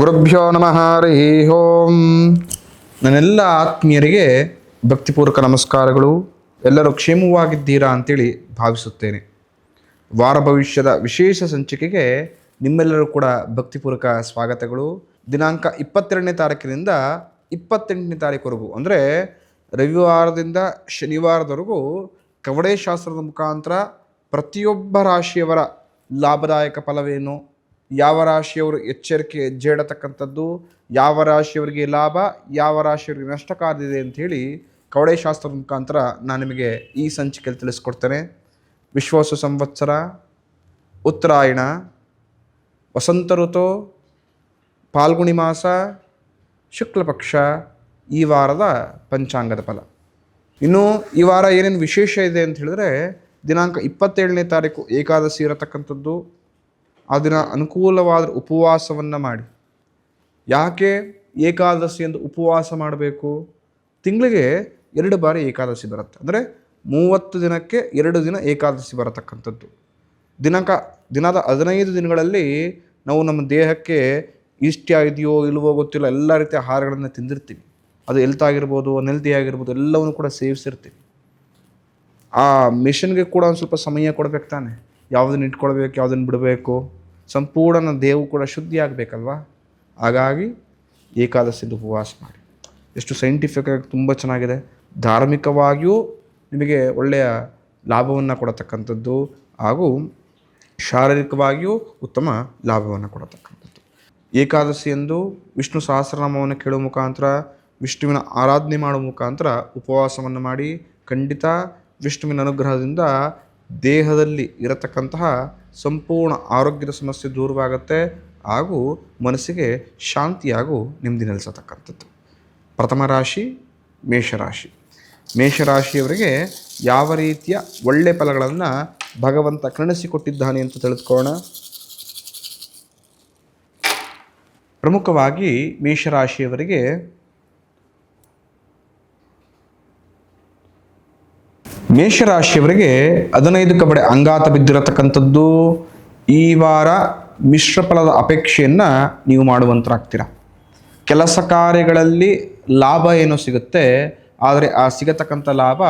ಗುರುಭ್ಯೋ ನಮಃ ಹರಿ ಓಂ. ನನ್ನೆಲ್ಲ ಆತ್ಮೀಯರಿಗೆ ಭಕ್ತಿಪೂರ್ವಕ ನಮಸ್ಕಾರಗಳು. ಎಲ್ಲರೂ ಕ್ಷೇಮವಾಗಿದ್ದೀರಾ ಅಂತೇಳಿ ಭಾವಿಸುತ್ತೇನೆ. ವಾರ ಭವಿಷ್ಯದ ವಿಶೇಷ ಸಂಚಿಕೆಗೆ ನಿಮ್ಮೆಲ್ಲರೂ ಕೂಡ ಭಕ್ತಿಪೂರ್ವಕ ಸ್ವಾಗತಗಳು. ದಿನಾಂಕ 22ನೇ ತಾರೀಕಿನಿಂದ 28ನೇ ತಾರೀಕುವರೆಗೂ, ಅಂದರೆ ರವಿವಾರದಿಂದ ಶನಿವಾರದವರೆಗೂ ಕವಡೆ ಶಾಸ್ತ್ರದ ಮುಖಾಂತರ ಪ್ರತಿಯೊಬ್ಬ ರಾಶಿಯವರ ಲಾಭದಾಯಕ ಫಲವೇನು, ಯಾವ ರಾಶಿಯವರು ಎಚ್ಚರಿಕೆ ಹೆಜ್ಜೆ ಇಡತಕ್ಕಂಥದ್ದು, ಯಾವ ರಾಶಿಯವರಿಗೆ ಲಾಭ, ಯಾವ ರಾಶಿಯವರಿಗೆ ನಷ್ಟ ಕಾದಿದೆ ಅಂಥೇಳಿ ಕವಡೆ ಶಾಸ್ತ್ರದ ಮುಖಾಂತರ ನಾನು ನಿಮಗೆ ಈ ಸಂಚಿಕೆಯಲ್ಲಿ ತಿಳಿಸ್ಕೊಡ್ತೇನೆ. ವಿಶ್ವಾಸ ಸಂವತ್ಸರ, ಉತ್ತರಾಯಣ, ವಸಂತ ಋತು, ಫಾಲ್ಗುಣಿ ಮಾಸ, ಶುಕ್ಲಪಕ್ಷ, ಈ ವಾರದ ಪಂಚಾಂಗದ ಫಲ. ಇನ್ನು ಈ ವಾರ ಏನೇನು ವಿಶೇಷ ಇದೆ ಅಂತ ಹೇಳಿದ್ರೆ, ದಿನಾಂಕ 27ನೇ ತಾರೀಕು ಏಕಾದಶಿ ಇರತಕ್ಕಂಥದ್ದು. ಆ ದಿನ ಅನುಕೂಲವಾದ ಉಪವಾಸವನ್ನು ಮಾಡಿ. ಯಾಕೆ ಏಕಾದಶಿ ಎಂದು ಉಪವಾಸ ಮಾಡಬೇಕು? ತಿಂಗಳಿಗೆ 2 ಬಾರಿ ಏಕಾದಶಿ ಬರುತ್ತೆ, ಅಂದರೆ 30 ದಿನಕ್ಕೆ 2 ದಿನ ಏಕಾದಶಿ ಬರತಕ್ಕಂಥದ್ದು. ದಿನದ 15 ದಿನಗಳಲ್ಲಿ ನಾವು ನಮ್ಮ ದೇಹಕ್ಕೆ ಇಷ್ಟ ಇದೆಯೋ ಇಲ್ವೋ ಗೊತ್ತಿಲ್ಲ, ಎಲ್ಲ ರೀತಿಯ ಆಹಾರಗಳನ್ನು ತಿಂದಿರ್ತೀವಿ. ಅದು ಹೆಲ್ತಾಗಿರ್ಬೋದು, ಅನ್ಹೆಲ್ತಿ ಆಗಿರ್ಬೋದು, ಎಲ್ಲವನ್ನು ಕೂಡ ಸೇವಿಸಿರ್ತೀವಿ. ಆ ಮಿಷನ್ಗೆ ಕೂಡ ಒಂದು ಸ್ವಲ್ಪ ಸಮಯ ಕೊಡಬೇಕು ತಾನೆ. ಯಾವುದನ್ನು ಇಟ್ಕೊಳ್ಬೇಕು, ಯಾವುದನ್ನು ಬಿಡಬೇಕು, ಸಂಪೂರ್ಣ ದೇವು ಕೂಡ ಶುದ್ಧಿ ಆಗಬೇಕಲ್ವ. ಹಾಗಾಗಿ ಏಕಾದಶಿಯಿಂದ ಉಪವಾಸ ಮಾಡಿ. ಎಷ್ಟು ಸೈಂಟಿಫಿಕ್ ಆಗಿ ತುಂಬ ಚೆನ್ನಾಗಿದೆ. ಧಾರ್ಮಿಕವಾಗಿಯೂ ನಿಮಗೆ ಒಳ್ಳೆಯ ಲಾಭವನ್ನು ಕೊಡತಕ್ಕಂಥದ್ದು, ಹಾಗೂ ಶಾರೀರಿಕವಾಗಿಯೂ ಉತ್ತಮ ಲಾಭವನ್ನು ಕೊಡತಕ್ಕಂಥದ್ದು. ಏಕಾದಶಿಯಂದು ವಿಷ್ಣು ಸಹಸ್ರನಾಮವನ್ನು ಕೇಳುವ ಮುಖಾಂತರ, ವಿಷ್ಣುವಿನ ಆರಾಧನೆ ಮಾಡುವ ಮುಖಾಂತರ ಉಪವಾಸವನ್ನು ಮಾಡಿ. ಖಂಡಿತ ವಿಷ್ಣುವಿನ ಅನುಗ್ರಹದಿಂದ ದೇಹದಲ್ಲಿ ಇರತಕ್ಕಂತಹ ಸಂಪೂರ್ಣ ಆರೋಗ್ಯದ ಸಮಸ್ಯೆ ದೂರವಾಗುತ್ತೆ, ಹಾಗೂ ಮನಸ್ಸಿಗೆ ಶಾಂತಿ ಹಾಗೂ ನೆಮ್ಮದಿ ನೆಲೆಸತಕ್ಕಂಥದ್ದು. ಪ್ರಥಮ ರಾಶಿ ಮೇಷರಾಶಿ. ಮೇಷರಾಶಿಯವರಿಗೆ ಯಾವ ರೀತಿಯ ಒಳ್ಳೆಯ ಫಲಗಳನ್ನು ಭಗವಂತ ಕರುಣಿಸಿಕೊಟ್ಟಿದ್ದಾನೆ ಅಂತ ತಿಳಿದುಕೊಳ್ಳೋಣ. ಪ್ರಮುಖವಾಗಿ ಮೇಷರಾಶಿಯವರಿಗೆ ಮೇಷರಾಶಿಯವರಿಗೆ 15 ಕಬಡೆ ಅಂಗಾತ ಬಿದ್ದಿರತಕ್ಕಂಥದ್ದು. ಈ ವಾರ ಮಿಶ್ರ ಫಲದ ಅಪೇಕ್ಷೆಯನ್ನು ನೀವು ಮಾಡುವಂತರಾಗ್ತೀರ. ಕೆಲಸ ಕಾರ್ಯಗಳಲ್ಲಿ ಲಾಭ ಏನೋ ಸಿಗುತ್ತೆ, ಆದರೆ ಆ ಸಿಗತಕ್ಕಂಥ ಲಾಭ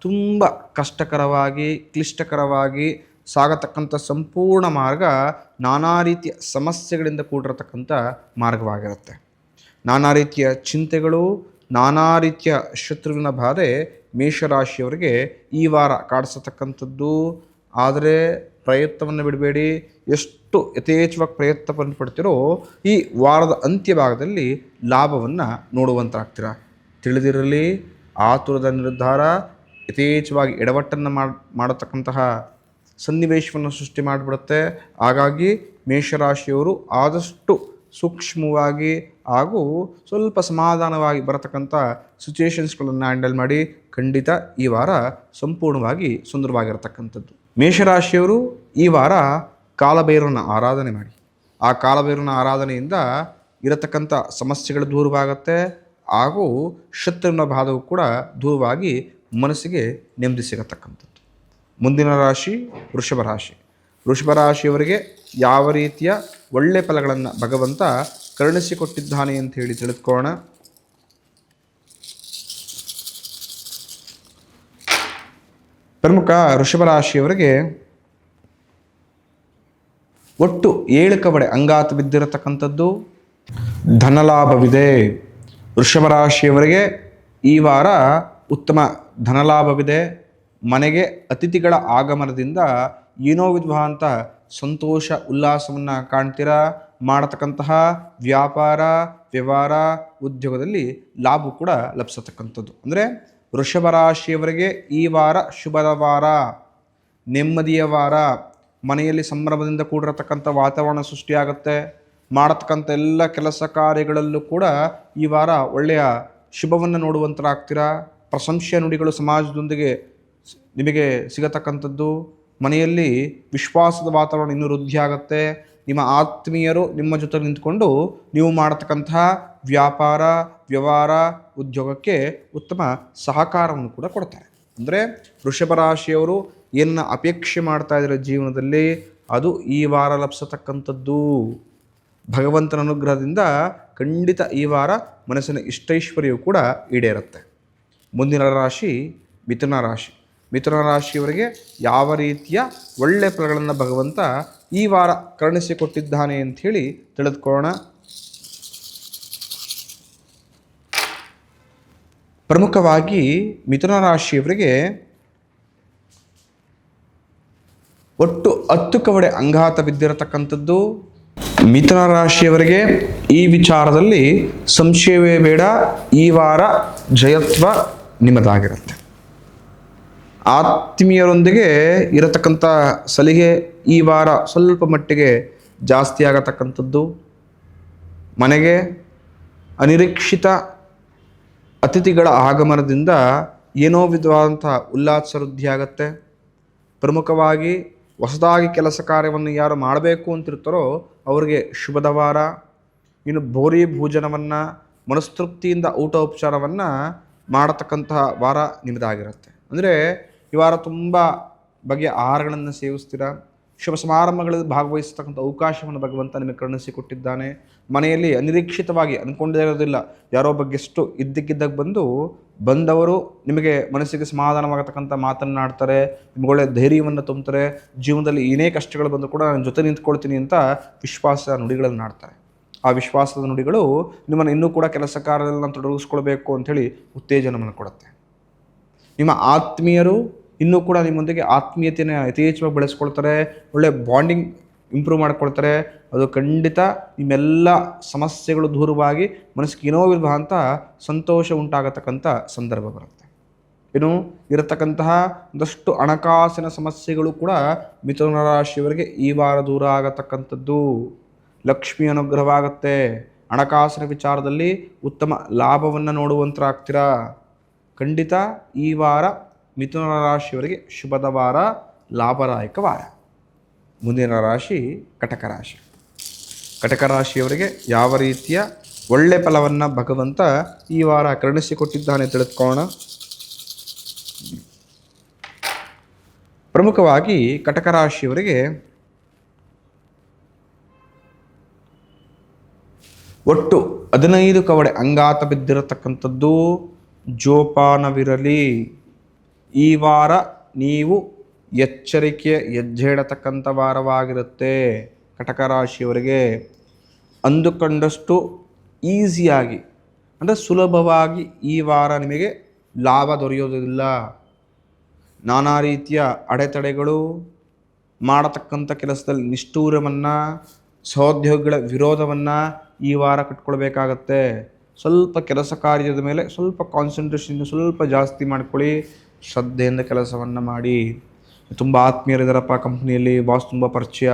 ತುಂಬ ಕಷ್ಟಕರವಾಗಿ, ಕ್ಲಿಷ್ಟಕರವಾಗಿ ಸಾಗತಕ್ಕಂಥ ಸಂಪೂರ್ಣ ಮಾರ್ಗ ನಾನಾ ರೀತಿಯ ಸಮಸ್ಯೆಗಳಿಂದ ಕೂಡಿರತಕ್ಕಂಥ ಮಾರ್ಗವಾಗಿರುತ್ತೆ. ನಾನಾ ರೀತಿಯ ಚಿಂತೆಗಳು, ನಾನಾ ರೀತಿಯ ಶತ್ರುವಿನ ಬಾಧೆ ಮೇಷರಾಶಿಯವರಿಗೆ ಈ ವಾರ ಕಾಡಿಸತಕ್ಕಂಥದ್ದು. ಆದರೆ ಪ್ರಯತ್ನವನ್ನು ಬಿಡಬೇಡಿ. ಎಷ್ಟು ಯಥೇಚ್ಛವಾಗಿ ಪ್ರಯತ್ನವನ್ನು ಪಡ್ತೀರೋ ಈ ವಾರದ ಅಂತ್ಯ ಭಾಗದಲ್ಲಿ ಲಾಭವನ್ನು ನೋಡುವಂತಾಗ್ತೀರ. ತಿಳಿದಿರಲಿ, ಆತುರದ ನಿರ್ಧಾರ ಯಥೇಚ್ಛವಾಗಿ ಎಡವಟ್ಟನ್ನು ಮಾಡತಕ್ಕಂತಹ ಸನ್ನಿವೇಶವನ್ನು ಸೃಷ್ಟಿ ಮಾಡಿಬಿಡುತ್ತೆ. ಹಾಗಾಗಿ ಮೇಷರಾಶಿಯವರು ಆದಷ್ಟು ಸೂಕ್ಷ್ಮವಾಗಿ ಹಾಗೂ ಸ್ವಲ್ಪ ಸಮಾಧಾನವಾಗಿ ಬರತಕ್ಕಂಥ ಸಿಚುವೇಶನ್ಸ್ಗಳನ್ನು ಹ್ಯಾಂಡಲ್ ಮಾಡಿ. ಖಂಡಿತ ಈ ವಾರ ಸಂಪೂರ್ಣವಾಗಿ ಸುಂದರವಾಗಿರತಕ್ಕಂಥದ್ದು. ಮೇಷರಾಶಿಯವರು ಈ ವಾರ ಕಾಲಭೈರವನ ಆರಾಧನೆ ಮಾಡಿ. ಆ ಕಾಲಭೈರವನ ಆರಾಧನೆಯಿಂದ ಇರತಕ್ಕಂಥ ಸಮಸ್ಯೆಗಳು ದೂರವಾಗುತ್ತೆ, ಹಾಗೂ ಶತ್ರುವಿನ ಬಾಧವು ಕೂಡ ದೂರವಾಗಿ ಮನಸ್ಸಿಗೆ ನೆಮ್ಮದಿ ಸಿಗತಕ್ಕಂಥದ್ದು. ಮುಂದಿನ ರಾಶಿ ವೃಷಭ ರಾಶಿ. ವೃಷಭ ರಾಶಿಯವರಿಗೆ ಯಾವ ರೀತಿಯ ಒಳ್ಳೆಯ ಫಲಗಳನ್ನು ಭಗವಂತ ಕರುಣಿಸಿಕೊಟ್ಟಿದ್ದಾನೆ ಅಂತ ಹೇಳಿ ತಿಳಿದುಕೊಳ್ಳೋಣ. ಪ್ರಮುಖ ವೃಷಭ ರಾಶಿಯವರಿಗೆ ಒಟ್ಟು 7 ಕಬಡೆ ಅಂಗಾತ ಬಿದ್ದಿರತಕ್ಕಂಥದ್ದು. ಧನಲಾಭವಿದೆ. ವೃಷಭ ರಾಶಿಯವರಿಗೆ ಈ ವಾರ ಉತ್ತಮ ಧನಲಾಭವಿದೆ. ಮನೆಗೆ ಅತಿಥಿಗಳ ಆಗಮನದಿಂದ ಏನೋ ವಿಧವಾದಂಥ ಸಂತೋಷ ಉಲ್ಲಾಸವನ್ನು ಕಾಣ್ತೀರಾ. ಮಾಡತಕ್ಕಂತಹ ವ್ಯಾಪಾರ, ವ್ಯವಹಾರ, ಉದ್ಯೋಗದಲ್ಲಿ ಲಾಭ ಕೂಡ ಲಭಿಸತಕ್ಕಂಥದ್ದು. ಅಂದರೆ ವೃಷಭ ರಾಶಿಯವರಿಗೆ ಈ ವಾರ ಶುಭದ ವಾರ, ನೆಮ್ಮದಿಯ ವಾರ. ಮನೆಯಲ್ಲಿ ಸಂಭ್ರಮದಿಂದ ಕೂಡಿರತಕ್ಕಂಥ ವಾತಾವರಣ ಸೃಷ್ಟಿಯಾಗುತ್ತೆ. ಮಾಡತಕ್ಕಂಥ ಎಲ್ಲ ಕೆಲಸ ಕಾರ್ಯಗಳಲ್ಲೂ ಕೂಡ ಈ ವಾರ ಒಳ್ಳೆಯ ಶುಭವನ್ನು ನೋಡುವಂತರಾಗ್ತೀರಾ. ಪ್ರಶಂಸೆಯ ನುಡಿಗಳು ಸಮಾಜದೊಂದಿಗೆ ನಿಮಗೆ ಸಿಗತಕ್ಕಂಥದ್ದು. ಮನೆಯಲ್ಲಿ ವಿಶ್ವಾಸದ ವಾತಾವರಣ ಇನ್ನೂ ವೃದ್ಧಿಯಾಗುತ್ತೆ. ನಿಮ್ಮ ಆತ್ಮೀಯರು ನಿಮ್ಮ ಜೊತೆ ನಿಂತ್ಕೊಂಡು ನೀವು ಮಾಡತಕ್ಕಂತಹ ವ್ಯಾಪಾರ, ವ್ಯವಹಾರ, ಉದ್ಯೋಗಕ್ಕೆ ಉತ್ತಮ ಸಹಕಾರವನ್ನು ಕೂಡ ಕೊಡ್ತಾರೆ. ಅಂದರೆ ವೃಷಭ ರಾಶಿಯವರು ಏನನ್ನ ಅಪೇಕ್ಷೆ ಮಾಡ್ತಾ ಇದ್ದಾರೆ ಜೀವನದಲ್ಲಿ, ಅದು ಈ ವಾರ ಲಭಿಸತಕ್ಕಂಥದ್ದು. ಭಗವಂತನ ಅನುಗ್ರಹದಿಂದ ಖಂಡಿತ ಈ ವಾರ ಮನಸ್ಸಿನ ಇಷ್ಟೈಶ್ವರ್ಯವು ಕೂಡ ಈಡೇರುತ್ತೆ. ಮುಂದಿನ ರಾಶಿ ಮಿಥುನ ರಾಶಿ. ಮಿಥುನ ರಾಶಿಯವರಿಗೆ ಯಾವ ರೀತಿಯ ಒಳ್ಳೆಯ ಫಲಗಳನ್ನು ಭಗವಂತ ಈ ವಾರ ಕರುಣಿಸಿಕೊಟ್ಟಿದ್ದಾನೆ ಅಂಥೇಳಿ ತಿಳಿದುಕೊಳ್ಳೋಣ. ಪ್ರಮುಖವಾಗಿ ಮಿಥುನ ರಾಶಿಯವರಿಗೆ ಒಟ್ಟು 10 ಕವಡೆ ಅಂಗಾತ ಬಿದ್ದಿರತಕ್ಕಂಥದ್ದು. ಮಿಥುನ ರಾಶಿಯವರಿಗೆ ಈ ವಿಚಾರದಲ್ಲಿ ಸಂಶಯವೇ ಬೇಡ, ಈ ವಾರ ಜಯತ್ವ ನಿಮ್ಮದಾಗಿರುತ್ತೆ. ಆತ್ಮೀಯರೊಂದಿಗೆ ಇರತಕ್ಕಂಥ ಸಲಿಗೆ ಈ ವಾರ ಸ್ವಲ್ಪ ಮಟ್ಟಿಗೆ ಜಾಸ್ತಿ ಆಗತಕ್ಕಂಥದ್ದು. ಮನೆಗೆ ಅನಿರೀಕ್ಷಿತ ಅತಿಥಿಗಳ ಆಗಮನದಿಂದ ಏನೋ ವಿಧವಾದಂಥ ಉಲ್ಲಾಸ ವೃದ್ಧಿಯಾಗತ್ತೆ. ಪ್ರಮುಖವಾಗಿ ಹೊಸದಾಗಿ ಕೆಲಸ ಕಾರ್ಯವನ್ನು ಯಾರು ಮಾಡಬೇಕು ಅಂತಿರ್ತಾರೋ ಅವರಿಗೆ ಶುಭದ ವಾರ. ಇನ್ನು ಬೋರಿ ಭೋಜನವನ್ನು ಮನಸ್ತೃಪ್ತಿಯಿಂದ ಊಟ ಉಪಚಾರವನ್ನು ಮಾಡತಕ್ಕಂತಹ ವಾರ ನಿಮ್ಮದಾಗಿರುತ್ತೆ. ಅಂದರೆ ಈ ವಾರ ತುಂಬ ಬಗೆಯ ಆಹಾರಗಳನ್ನು ಸೇವಿಸ್ತೀರ. ಶುಭ ಸಮಾರಂಭಗಳಲ್ಲಿ ಭಾಗವಹಿಸತಕ್ಕಂಥ ಅವಕಾಶವನ್ನು ಭಗವಂತ ನಿಮಗೆ ಕರುಣಿಸಿಕೊಟ್ಟಿದ್ದಾನೆ. ಮನೆಯಲ್ಲಿ ಅನಿರೀಕ್ಷಿತವಾಗಿ ಅಂದ್ಕೊಂಡೇ ಇರೋದಿಲ್ಲ, ಯಾರೋ ಬಗ್ಗೆಷ್ಟು ಇದ್ದಕ್ಕಿದ್ದಾಗ ಬಂದವರು ನಿಮಗೆ ಮನಸ್ಸಿಗೆ ಸಮಾಧಾನವಾಗತಕ್ಕಂಥ ಮಾತನ್ನಾಡ್ತಾರೆ, ನಿಮ್ಗೆ ಒಳ್ಳೆಯ ಧೈರ್ಯವನ್ನು ತುಂಬ್ತಾರೆ. ಜೀವನದಲ್ಲಿ ಏನೇ ಕಷ್ಟಗಳು ಬಂದರೂ ಕೂಡ ನಾನು ಜೊತೆ ನಿಂತ್ಕೊಳ್ತೀನಿ ಅಂತ ವಿಶ್ವಾಸ ನುಡಿಗಳನ್ನು ಆಡ್ತಾರೆ. ಆ ವಿಶ್ವಾಸದ ನುಡಿಗಳು ನಿಮ್ಮನ್ನು ಇನ್ನೂ ಕೂಡ ಕೆಲಸ ಕಾರ್ಯದಲ್ಲಿ ತೊಡಗಿಸ್ಕೊಳ್ಬೇಕು ಅಂಥೇಳಿ ಉತ್ತೇಜನವನ್ನು ಕೊಡುತ್ತೆ. ನಿಮ್ಮ ಆತ್ಮೀಯರು ಇನ್ನೂ ಕೂಡ ನಿಮ್ಮೊಂದಿಗೆ ಆತ್ಮೀಯತೆಯನ್ನು ಯಥೇಚ್ಛವಾಗಿ ಬೆಳೆಸ್ಕೊಳ್ತಾರೆ, ಒಳ್ಳೆಯ ಬಾಂಡಿಂಗ್ ಇಂಪ್ರೂವ್ ಮಾಡ್ಕೊಳ್ತಾರೆ. ಅದು ಖಂಡಿತ ನಿಮ್ಮೆಲ್ಲ ಸಮಸ್ಯೆಗಳು ದೂರವಾಗಿ ಮನಸ್ಸಿಗೆ ಏನೋ ಅಂತ ಸಂತೋಷ ಉಂಟಾಗತಕ್ಕಂಥ ಸಂದರ್ಭ ಬರುತ್ತೆ. ಇನ್ನು ಇರತಕ್ಕಂತಹ ಒಂದಷ್ಟು ಹಣಕಾಸಿನ ಸಮಸ್ಯೆಗಳು ಕೂಡ ಮಿಥುನ ರಾಶಿಯವರಿಗೆ ಈ ವಾರ ದೂರ ಆಗತಕ್ಕಂಥದ್ದು. ಲಕ್ಷ್ಮಿ ಅನುಗ್ರಹವಾಗುತ್ತೆ. ಹಣಕಾಸಿನ ವಿಚಾರದಲ್ಲಿ ಉತ್ತಮ ಲಾಭವನ್ನು ನೋಡುವಂತರಾಗ್ತೀರಾ. ಖಂಡಿತ ಈ ವಾರ ಮಿಥುನ ರಾಶಿಯವರಿಗೆ ಶುಭದ ವಾರ, ಲಾಭದಾಯಕ ವಾರ. ಮುಂದಿನ ರಾಶಿ ಕಟಕ ರಾಶಿ. ಕಟಕ ರಾಶಿಯವರಿಗೆ ಯಾವ ರೀತಿಯ ಒಳ್ಳೆ ಫಲವನ್ನು ಭಗವಂತ ಈ ವಾರ ಕರುಣಿಸಿಕೊಟ್ಟಿದ್ದಾನೆ ತಿಳಿದುಕೊಳ್ಳೋಣ. ಪ್ರಮುಖವಾಗಿ ಕಟಕ ರಾಶಿಯವರಿಗೆ ಒಟ್ಟು 15 ಕವಡೆ ಅಂಗಾತ ಬಿದ್ದಿರತಕ್ಕಂಥದ್ದು. ಜೋಪಾನವಿರಲಿ. ಈ ವಾರ ನೀವು ಎಚ್ಚರಿಕೆ ಹೆಜ್ಜೆಡತಕ್ಕಂಥ ವಾರವಾಗಿರುತ್ತೆ. ಕಟಕ ರಾಶಿಯವರಿಗೆ ಅಂದುಕೊಂಡಷ್ಟು ಈಸಿಯಾಗಿ ಅಂದರೆ ಸುಲಭವಾಗಿ ಈ ವಾರ ನಿಮಗೆ ಲಾಭ ದೊರೆಯೋದಿಲ್ಲ. ನಾನಾ ರೀತಿಯ ಅಡೆತಡೆಗಳು, ಮಾಡತಕ್ಕಂಥ ಕೆಲಸದಲ್ಲಿ ನಿಷ್ಠೂರವನ್ನು, ಸಹೋದ್ಯೋಗಿಗಳ ವಿರೋಧವನ್ನು ಈ ವಾರ ಕಟ್ಕೊಳ್ಬೇಕಾಗತ್ತೆ. ಸ್ವಲ್ಪ ಕೆಲಸ ಕಾರ್ಯದ ಮೇಲೆ ಸ್ವಲ್ಪ ಕಾನ್ಸಂಟ್ರೇಷನ್ ಸ್ವಲ್ಪ ಜಾಸ್ತಿ ಮಾಡ್ಕೊಳ್ಳಿ. ಶ್ರದ್ಧೆಯಿಂದ ಕೆಲಸವನ್ನು ಮಾಡಿ. ತುಂಬ ಆತ್ಮೀಯರಿದ್ದಾರಪ್ಪ ಕಂಪ್ನಿಯಲ್ಲಿ, ಬಾಸ್ ತುಂಬ ಪರಿಚಯ,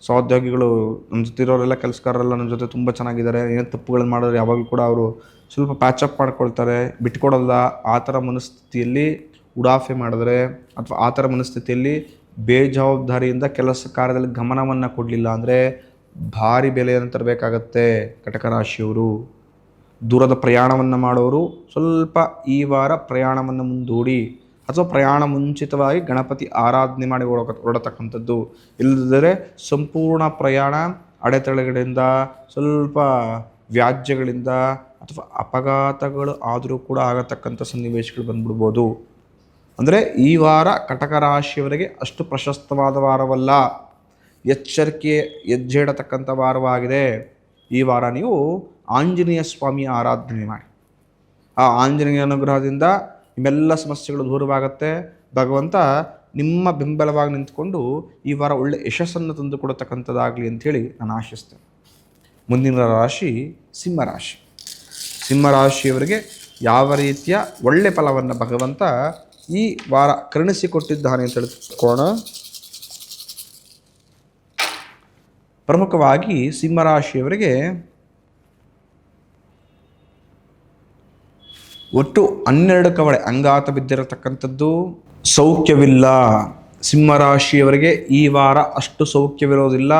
ಸಹೋದ್ಯೋಗಿಗಳು ನಮ್ಮ ಜೊತೆ ಇರೋರೆಲ್ಲ ಕೆಲಸಗಾರರೆಲ್ಲ ನನ್ನ ಜೊತೆ ತುಂಬ ಚೆನ್ನಾಗಿದ್ದಾರೆ, ಏನು ತಪ್ಪುಗಳನ್ನು ಮಾಡಿದ್ರೆ ಯಾವಾಗಲೂ ಕೂಡ ಅವರು ಸ್ವಲ್ಪ ಪ್ಯಾಚಪ್ ಮಾಡ್ಕೊಳ್ತಾರೆ, ಬಿಟ್ಕೊಡಲ್ಲ. ಆ ಥರ ಮನಸ್ಥಿತಿಯಲ್ಲಿ ಉಡಾಫೆ ಮಾಡಿದ್ರೆ ಅಥವಾ ಆ ಥರ ಮನಸ್ಥಿತಿಯಲ್ಲಿ ಬೇಜವಾಬ್ದಾರಿಯಿಂದ ಕೆಲಸ ಕಾರ್ಯದಲ್ಲಿ ಗಮನವನ್ನು ಕೊಡಲಿಲ್ಲ ಅಂದರೆ ಭಾರಿ ಬೆಲೆಯನ್ನು ತರಬೇಕಾಗತ್ತೆ. ಕಟಕ ರಾಶಿಯವರು ದೂರದ ಪ್ರಯಾಣವನ್ನು ಮಾಡೋರು ಸ್ವಲ್ಪ ಈ ವಾರ ಪ್ರಯಾಣವನ್ನು ಮುಂದೂಡಿ ಅಥವಾ ಪ್ರಯಾಣ ಮುಂಚಿತವಾಗಿ ಗಣಪತಿ ಆರಾಧನೆ ಮಾಡಿ ಹೊರಡತಕ್ಕಂಥದ್ದು. ಇಲ್ಲದಿದ್ದರೆ ಸಂಪೂರ್ಣ ಪ್ರಯಾಣ ಅಡೆತಡೆಗಳಿಂದ, ಸ್ವಲ್ಪ ವ್ಯಾಜ್ಯಗಳಿಂದ ಅಥವಾ ಅಪಘಾತಗಳು ಆದರೂ ಕೂಡ ಆಗತಕ್ಕಂಥ ಸನ್ನಿವೇಶಗಳು ಬಂದ್ಬಿಡ್ಬೋದು. ಅಂದರೆ ಈ ವಾರ ಕಟಕ ರಾಶಿಯವರಿಗೆ ಅಷ್ಟು ಪ್ರಶಸ್ತವಾದ ವಾರವಲ್ಲ, ಎಚ್ಚರಿಕೆ ಹೆಜ್ಜೆಡತಕ್ಕಂಥ ವಾರವಾಗಿದೆ. ಈ ವಾರ ನೀವು ಆಂಜನೇಯ ಸ್ವಾಮಿಯ ಆರಾಧನೆ ಮಾಡಿ. ಆ ಆಂಜನೇಯ ಅನುಗ್ರಹದಿಂದ ನಿಮ್ಮೆಲ್ಲ ಸಮಸ್ಯೆಗಳು ದೂರವಾಗುತ್ತೆ. ಭಗವಂತ ನಿಮ್ಮ ಬೆಂಬಲವಾಗಿ ನಿಂತ್ಕೊಂಡು ಈ ವಾರ ಒಳ್ಳೆ ಯಶಸ್ಸನ್ನು ತಂದು ಕೊಡತಕ್ಕಂಥದ್ದಾಗಲಿ ಅಂಥೇಳಿ ನಾನು ಆಶಿಸ್ತೇನೆ. ಮುಂದಿನ ರಾಶಿ ಸಿಂಹರಾಶಿ. ಸಿಂಹರಾಶಿಯವರಿಗೆ ಯಾವ ರೀತಿಯ ಒಳ್ಳೆ ಫಲವನ್ನು ಭಗವಂತ ಈ ವಾರ ಕರುಣಿಸಿಕೊಟ್ಟಿದ್ದಾನೆ ಅಂತ ತಿಳಿದುಕೊಳ್ಳೋಣ. ಪ್ರಮುಖವಾಗಿ ಸಿಂಹರಾಶಿಯವರಿಗೆ ಒಟ್ಟು 12 ಕವಡೆ ಅಂಗಾತ ಬಿದ್ದಿರತಕ್ಕಂಥದ್ದು. ಸೌಖ್ಯವಿಲ್ಲ. ಸಿಂಹರಾಶಿಯವರಿಗೆ ಈ ವಾರ ಅಷ್ಟು ಸೌಖ್ಯವಿರೋದಿಲ್ಲ.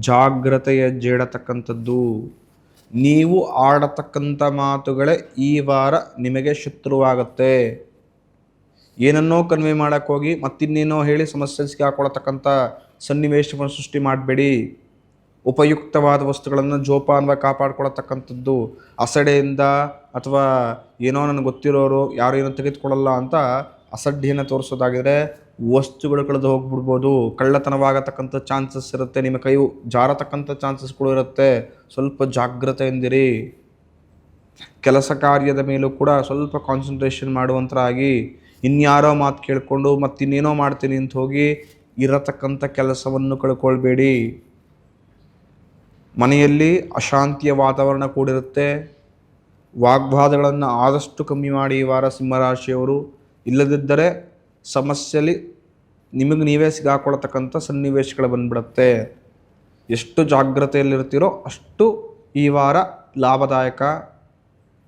ಜಾಗ್ರತೆಯ ಜೇಡತಕ್ಕಂಥದ್ದು. ನೀವು ಆಡತಕ್ಕಂಥ ಮಾತುಗಳೇ ಈ ವಾರ ನಿಮಗೆ ಶತ್ರುವಾಗುತ್ತೆ. ಏನನ್ನೋ ಕನ್ವೆ ಮಾಡೋಕ್ಕೆ ಹೋಗಿ ಮತ್ತಿನ್ನೇನೋ ಹೇಳಿ ಸಮಸ್ಯೆ ಸಿಕ್ಕಾಕೊಳತಕ್ಕಂಥ ಸನ್ನಿವೇಶವನ್ನು ಸೃಷ್ಟಿ ಮಾಡಬೇಡಿ. ಉಪಯುಕ್ತವಾದ ವಸ್ತುಗಳನ್ನು ಜೋಪಾನವಾಗಿ ಕಾಪಾಡ್ಕೊಳತಕ್ಕಂಥದ್ದು. ಅಸಡೆಯಿಂದ ಅಥವಾ ಏನೋ ನನಗೆ ಗೊತ್ತಿರೋರು ಯಾರು ಏನೋ ತೆಗೆದುಕೊಳ್ಳಲ್ಲ ಅಂತ ಅಸಡ್ಡೆಯನ್ನು ತೋರಿಸೋದಾಗಿದ್ರೆ ವಸ್ತುಗಳು ಕಳೆದು ಹೋಗ್ಬಿಡ್ಬೋದು, ಕಳ್ಳತನವಾಗತಕ್ಕಂಥ ಚಾನ್ಸಸ್ ಇರುತ್ತೆ, ನಿಮ್ಮ ಕೈ ಜಾರತಕ್ಕಂಥ ಚಾನ್ಸಸ್ಗಳು ಇರುತ್ತೆ. ಸ್ವಲ್ಪ ಜಾಗ್ರತೆಯಿಂದಿರಿ. ಕೆಲಸ ಕಾರ್ಯದ ಮೇಲೂ ಕೂಡ ಸ್ವಲ್ಪ ಕಾನ್ಸಂಟ್ರೇಷನ್ ಮಾಡುವಂತರಾಗಿ, ಇನ್ಯಾರೋ ಮಾತು ಕೇಳಿಕೊಂಡು ಮತ್ತಿನ್ನೇನೋ ಮಾಡ್ತೀನಿ ಅಂತ ಹೋಗಿ ಇರತಕ್ಕಂಥ ಕೆಲಸವನ್ನು ಕಳ್ಕೊಳ್ಬೇಡಿ. ಮನೆಯಲ್ಲಿ ಅಶಾಂತಿಯ ವಾತಾವರಣ ಕೂಡಿರುತ್ತೆ. ವಾಗ್ವಾದಗಳನ್ನು ಆದಷ್ಟು ಕಮ್ಮಿ ಮಾಡಿ ಈ ವಾರ ಸಿಂಹರಾಶಿಯವರು. ಇಲ್ಲದಿದ್ದರೆ ಸಮಸ್ಯೆಯಲ್ಲಿ ನಿಮಗೆ ನೀವೇ ಸಿಗಾಕೊಳ್ತಕ್ಕಂಥ ಸನ್ನಿವೇಶಗಳು ಬಂದ್ಬಿಡುತ್ತೆ. ಎಷ್ಟು ಜಾಗ್ರತೆಯಲ್ಲಿರ್ತೀರೋ ಅಷ್ಟು ಈ ವಾರ ಲಾಭದಾಯಕ.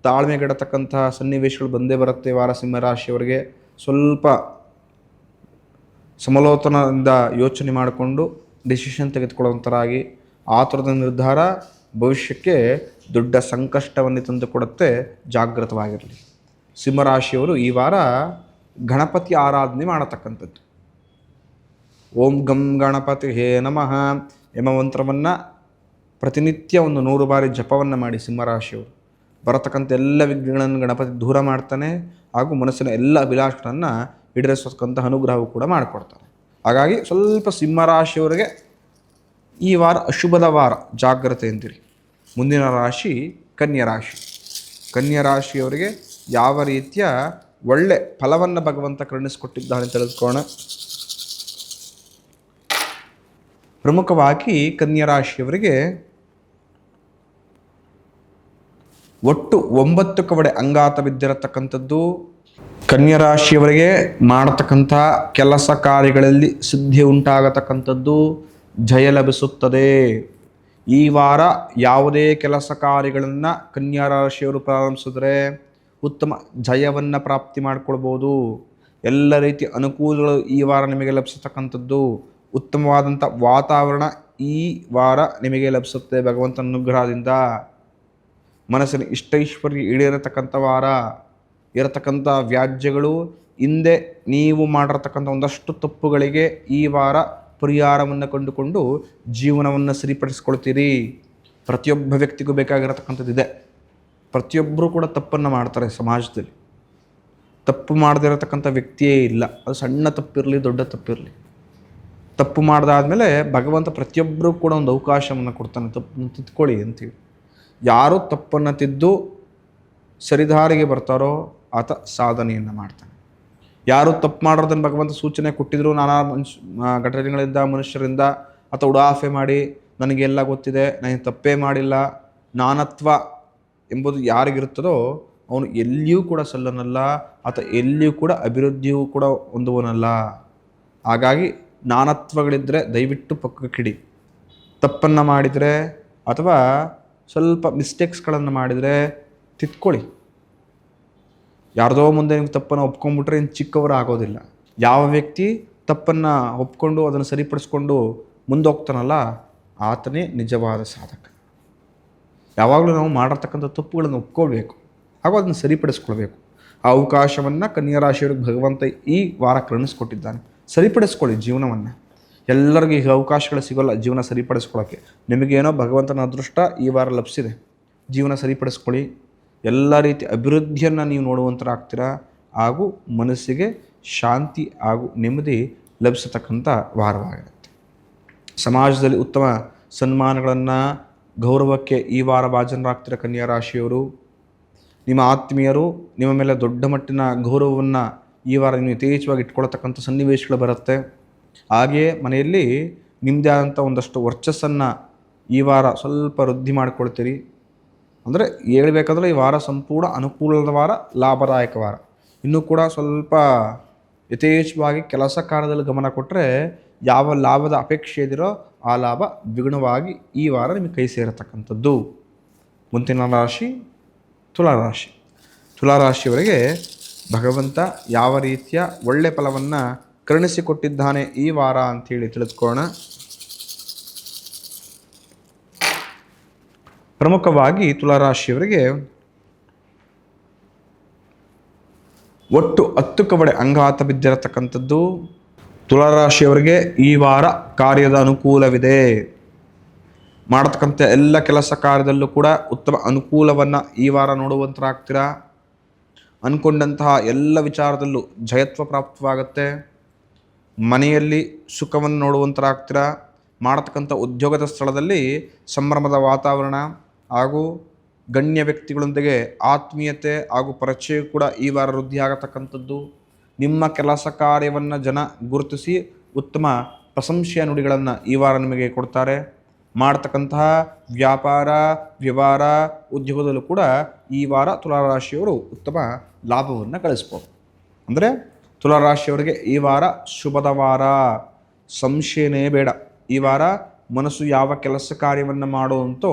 ತಾಳ್ಮೆಗೆಡತಕ್ಕಂತಹ ಸನ್ನಿವೇಶಗಳು ಬಂದೇ ಬರುತ್ತೆ ಈ ವಾರ ಸಿಂಹರಾಶಿಯವರಿಗೆ. ಸ್ವಲ್ಪ ಸಮಲೋಚನದಿಂದ ಯೋಚನೆ ಮಾಡಿಕೊಂಡು ಡಿಸಿಷನ್ ತೆಗೆದುಕೊಳ್ಳುವಂಥರಾಗಿ. ಆತುರದ ನಿರ್ಧಾರ ಭವಿಷ್ಯಕ್ಕೆ ದೊಡ್ಡ ಸಂಕಷ್ಟವನ್ನು ತಂದುಕೊಡುತ್ತೆ. ಜಾಗೃತವಾಗಿರಲಿ. ಸಿಂಹರಾಶಿಯವರು ಈ ವಾರ ಗಣಪತಿ ಆರಾಧನೆ ಮಾಡತಕ್ಕಂಥದ್ದು. ಓಂ ಗಂ ಗಣಪತಿ ಹೇ ನಮಃ ಎಂಬ ಮಂತ್ರವನ್ನು ಪ್ರತಿನಿತ್ಯ 100 ಬಾರಿ ಜಪವನ್ನು ಮಾಡಿ ಸಿಂಹರಾಶಿಯವರು ಬರತಕ್ಕಂಥ ಎಲ್ಲ ವಿಘ್ನಗಳನ್ನು ಗಣಪತಿ ದೂರ ಮಾಡ್ತಾನೆ, ಹಾಗೂ ಮನಸ್ಸಿನ ಎಲ್ಲ ಅಭಿಲಾಷಗಳನ್ನು ಈಡೇರಿಸತಕ್ಕಂಥ ಅನುಗ್ರಹವು ಕೂಡ ಮಾಡಿಕೊಡ್ತಾರೆ. ಹಾಗಾಗಿ ಸ್ವಲ್ಪ ಸಿಂಹರಾಶಿಯವರಿಗೆ ಈ ವಾರ ಅಶುಭದ ವಾರ, ಜಾಗ್ರತೆ ಎಂದಿರಿ. ಮುಂದಿನ ರಾಶಿ ಕನ್ಯಾ ರಾಶಿ. ಕನ್ಯಾ ರಾಶಿಯವರಿಗೆ ಯಾವ ರೀತಿಯ ಒಳ್ಳೆ ಫಲವನ್ನು ಭಗವಂತ ಕರುಣಿಸಿಕೊಟ್ಟಿದ್ದಾನೆ ತಿಳಿದುಕೋಣ. ಪ್ರಮುಖವಾಗಿ ಕನ್ಯಾ ರಾಶಿಯವರಿಗೆ ಒಟ್ಟು 9 ಕವಡೆ ಅಂಗಾತ ಬಿದ್ದಿರತಕ್ಕಂಥದ್ದು. ಕನ್ಯಾ ರಾಶಿಯವರಿಗೆ ಮಾಡತಕ್ಕಂಥ ಕೆಲಸ ಕಾರ್ಯಗಳಲ್ಲಿ ಸಿದ್ಧಿ ಉಂಟಾಗತಕ್ಕಂಥದ್ದು, ಜಯ ಲಭಿಸುತ್ತದೆ. ಈ ವಾರ ಯಾವುದೇ ಕೆಲಸ ಕಾರ್ಯಗಳನ್ನು ಕನ್ಯಾ ರಾಶಿಯವರು ಪ್ರಾರಂಭಿಸಿದ್ರೆ ಉತ್ತಮ ಜಯವನ್ನು ಪ್ರಾಪ್ತಿ ಮಾಡಿಕೊಳ್ಬೋದು. ಎಲ್ಲ ರೀತಿಯ ಅನುಕೂಲಗಳು ಈ ವಾರ ನಿಮಗೆ ಲಭಿಸತಕ್ಕಂಥದ್ದು. ಉತ್ತಮವಾದಂಥ ವಾತಾವರಣ ಈ ವಾರ ನಿಮಗೆ ಲಭಿಸುತ್ತೆ ಭಗವಂತನ ಅನುಗ್ರಹದಿಂದ. ಮನಸ್ಸಿನ ಇಷ್ಟೈಶ್ವರ್ಯ ಈಡೇರತಕ್ಕಂಥ ವಾರ. ಇರತಕ್ಕಂಥ ವ್ಯಾಜ್ಯಗಳು, ಹಿಂದೆ ನೀವು ಮಾಡಿರತಕ್ಕಂಥ ಒಂದಷ್ಟು ತಪ್ಪುಗಳಿಗೆ ಈ ವಾರ ಪರಿಹಾರವನ್ನು ಕಂಡುಕೊಂಡು ಜೀವನವನ್ನು ಸರಿಪಡಿಸ್ಕೊಳ್ತೀರಿ. ಪ್ರತಿಯೊಬ್ಬ ವ್ಯಕ್ತಿಗೂ ಬೇಕಾಗಿರತಕ್ಕಂಥದ್ದಿದೆ. ಪ್ರತಿಯೊಬ್ಬರೂ ಕೂಡ ತಪ್ಪನ್ನು ಮಾಡ್ತಾರೆ ಸಮಾಜದಲ್ಲಿ. ತಪ್ಪು ಮಾಡದಿರತಕ್ಕಂಥ ವ್ಯಕ್ತಿಯೇ ಇಲ್ಲ. ಅದು ಸಣ್ಣ ತಪ್ಪಿರಲಿ ದೊಡ್ಡ ತಪ್ಪಿರಲಿ. ತಪ್ಪು ಮಾಡಿದಾದ್ಮೇಲೆ ಭಗವಂತ ಪ್ರತಿಯೊಬ್ಬರೂ ಕೂಡ ಒಂದು ಅವಕಾಶವನ್ನು ಕೊಡ್ತಾನೆ, ತಪ್ಪನ್ನು ತಿದ್ಕೊಳ್ಳಿ ಅಂತೀವಿ. ಯಾರು ತಪ್ಪನ್ನು ತಿದ್ದು ಸರಿದಾರಿಗೆ ಬರ್ತಾರೋ ಆತ ಸಾಧನೆಯನ್ನು ಮಾಡ್ತಾನೆ. ಯಾರು ತಪ್ಪು ಮಾಡೋದನ್ನು ಭಗವಂತ ಸೂಚನೆ ಕೊಟ್ಟಿದ್ರು ನಾನಾ ಘಟನೆಗಳಿಂದ ಮನುಷ್ಯರಿಂದ ಆತ ಉಡಾಫೆ ಮಾಡಿ ನನಗೆಲ್ಲ ಗೊತ್ತಿದೆ, ನಾನು ತಪ್ಪೇ ಮಾಡಿಲ್ಲ, ನಾನತ್ವ ಎಂಬುದು ಯಾರಿಗಿರುತ್ತದೋ ಅವನು ಎಲ್ಲಿಯೂ ಕೂಡ ಸಲ್ಲನಲ್ಲ, ಆತ ಎಲ್ಲಿಯೂ ಕೂಡ ಅಭಿವೃದ್ಧಿಯೂ ಕೂಡ ಹೊಂದುವನಲ್ಲ. ಹಾಗಾಗಿ ನಾನತ್ವಗಳಿದ್ದರೆ ದಯವಿಟ್ಟು ಪಕ್ಕಕ್ಕಿಡಿ. ತಪ್ಪನ್ನು ಮಾಡಿದರೆ ಅಥವಾ ಸ್ವಲ್ಪ ಮಿಸ್ಟೇಕ್ಸ್ಗಳನ್ನು ಮಾಡಿದರೆ ತಿದ್ಕೊಳ್ಳಿ. ಯಾರ್ದೋ ಮುಂದೆ ನೀವು ತಪ್ಪನ್ನು ಒಪ್ಕೊಂಡ್ಬಿಟ್ರೆ ಇನ್ನು ಚಿಕ್ಕವರು ಆಗೋದಿಲ್ಲ. ಯಾವ ವ್ಯಕ್ತಿ ತಪ್ಪನ್ನು ಒಪ್ಕೊಂಡು ಅದನ್ನು ಸರಿಪಡಿಸ್ಕೊಂಡು ಮುಂದೋಗ್ತಾನಲ್ಲ ಆತನೇ ನಿಜವಾದ ಸಾಧಕ. ಯಾವಾಗಲೂ ನಾವು ಮಾಡಿರ್ತಕ್ಕಂಥ ತಪ್ಪುಗಳನ್ನು ಒಪ್ಕೊಳ್ಬೇಕು, ಹಾಗೂ ಅದನ್ನು ಸರಿಪಡಿಸ್ಕೊಳ್ಬೇಕು. ಆ ಅವಕಾಶವನ್ನು ಕನ್ಯಾ ರಾಶಿಯವರಿಗೆ ಭಗವಂತ ಈ ವಾರ ಕರುಣಿಸ್ಕೊಟ್ಟಿದ್ದಾನೆ. ಸರಿಪಡಿಸ್ಕೊಳ್ಳಿ ಜೀವನವನ್ನು. ಎಲ್ಲರಿಗೂ ಈಗ ಅವಕಾಶಗಳು ಸಿಗೋಲ್ಲ ಜೀವನ ಸರಿಪಡಿಸ್ಕೊಳ್ಳೋಕ್ಕೆ. ನಿಮಗೇನೋ ಭಗವಂತನ ಅದೃಷ್ಟ ಈ ವಾರ ಲಭಿಸಿದೆ. ಜೀವನ ಸರಿಪಡಿಸ್ಕೊಳ್ಳಿ. ಎಲ್ಲ ರೀತಿಯ ಅಭಿವೃದ್ಧಿಯನ್ನು ನೀವು ನೋಡುವಂಥರಾಗ್ತೀರಾ, ಹಾಗೂ ಮನಸ್ಸಿಗೆ ಶಾಂತಿ ಹಾಗೂ ನೆಮ್ಮದಿ ಲಭಿಸತಕ್ಕಂಥ ವಾರವಾಗಿರುತ್ತೆ. ಸಮಾಜದಲ್ಲಿ ಉತ್ತಮ ಸನ್ಮಾನಗಳನ್ನು, ಗೌರವಕ್ಕೆ ಈ ವಾರ ಭಾಜನರಾಗ್ತೀರ ಕನ್ಯಾ ರಾಶಿಯವರು. ನಿಮ್ಮ ಆತ್ಮೀಯರು ನಿಮ್ಮ ಮೇಲೆ ದೊಡ್ಡ ಮಟ್ಟಿನ ಗೌರವವನ್ನು ಈ ವಾರ ನೀವು ಯಥೇಚ್ಛವಾಗಿ ಇಟ್ಕೊಳ್ತಕ್ಕಂಥ ಸನ್ನಿವೇಶಗಳು ಬರುತ್ತೆ. ಹಾಗೆಯೇ ಮನೆಯಲ್ಲಿ ನಿಮ್ಮದೇ ಆದಂಥ ಒಂದಷ್ಟು ವರ್ಚಸ್ಸನ್ನು ಈ ವಾರ ಸ್ವಲ್ಪ ವೃದ್ಧಿ ಮಾಡಿಕೊಳ್ತೀರಿ. ಅಂದರೆ ಹೇಳ್ಬೇಕಂದ್ರೆ ಈ ವಾರ ಸಂಪೂರ್ಣ ಅನುಕೂಲದ ವಾರ, ಲಾಭದಾಯಕ ವಾರ. ಇನ್ನೂ ಕೂಡ ಸ್ವಲ್ಪ ಯಥೇಚ್ಛವಾಗಿ ಕೆಲಸ ಕಾರ್ಯದಲ್ಲಿ ಗಮನ ಕೊಟ್ಟರೆ ಯಾವ ಲಾಭದ ಅಪೇಕ್ಷೆ ಇದೆಯೋ ಆ ಲಾಭ ದ್ವಿಗುಣವಾಗಿ ಈ ವಾರ ನಿಮಗೆ ಕೈ ಸೇರತಕ್ಕಂಥದ್ದು. ಮುಂದಿನ ರಾಶಿ ತುಲಾರಾಶಿ. ತುಲಾರಾಶಿಯವರಿಗೆ ಭಗವಂತ ಯಾವ ರೀತಿಯ ಒಳ್ಳೆ ಫಲವನ್ನು ಕರುಣಿಸಿಕೊಟ್ಟಿದ್ದಾನೆ ಈ ವಾರ ಅಂಥೇಳಿ ತಿಳಿದುಕೋಣ. ಪ್ರಮುಖವಾಗಿ ತುಲಾರಾಶಿಯವರಿಗೆ ಒಟ್ಟು 10 ಕವಡೆ ಅಂಗಾತ ಬಿದ್ದಿರತಕ್ಕಂಥದ್ದು. ತುಲಾರಾಶಿಯವರಿಗೆ ಈ ವಾರ ಕಾರ್ಯದ ಅನುಕೂಲವಿದೆ. ಮಾಡತಕ್ಕಂಥ ಎಲ್ಲ ಕೆಲಸ ಕಾರ್ಯದಲ್ಲೂ ಕೂಡ ಉತ್ತಮ ಅನುಕೂಲವನ್ನು ಈ ವಾರ ನೋಡುವಂತರಾಗ್ತೀರಾ. ಅಂದ್ಕೊಂಡಂತಹ ಎಲ್ಲ ವಿಚಾರದಲ್ಲೂ ಜಯತ್ವ ಪ್ರಾಪ್ತವಾಗುತ್ತೆ. ಮನೆಯಲ್ಲಿ ಸುಖವನ್ನು ನೋಡುವಂತರಾಗ್ತೀರಾ. ಮಾಡತಕ್ಕಂಥ ಉದ್ಯೋಗದ ಸ್ಥಳದಲ್ಲಿ ಸಂಭ್ರಮದ ವಾತಾವರಣ ಹಾಗೂ ಗಣ್ಯ ವ್ಯಕ್ತಿಗಳೊಂದಿಗೆ ಆತ್ಮೀಯತೆ ಹಾಗೂ ಪರಿಚಯ ಕೂಡ ಈ ವಾರ ವೃದ್ಧಿ ಆಗತಕ್ಕಂಥದ್ದು. ನಿಮ್ಮ ಕೆಲಸ ಕಾರ್ಯವನ್ನು ಜನ ಗುರುತಿಸಿ ಉತ್ತಮ ಪ್ರಶಂಸೆಯ ನುಡಿಗಳನ್ನು ಈ ವಾರ ನಿಮಗೆ ಕೊಡ್ತಾರೆ. ಮಾಡತಕ್ಕಂತಹ ವ್ಯಾಪಾರ ವ್ಯವಹಾರ ಉದ್ಯೋಗದಲ್ಲೂ ಕೂಡ ಈ ವಾರ ತುಲಾರಾಶಿಯವರು ಉತ್ತಮ ಲಾಭವನ್ನು ಗಳಿಸ್ಬೋದು. ಅಂದರೆ ತುಲಾರಾಶಿಯವರಿಗೆ ಈ ವಾರ ಶುಭದ ವಾರ, ಸಂಶಯನೇ ಬೇಡ. ಈ ವಾರ ಮನಸ್ಸು ಯಾವ ಕೆಲಸ ಕಾರ್ಯವನ್ನು ಮಾಡುವಂತೋ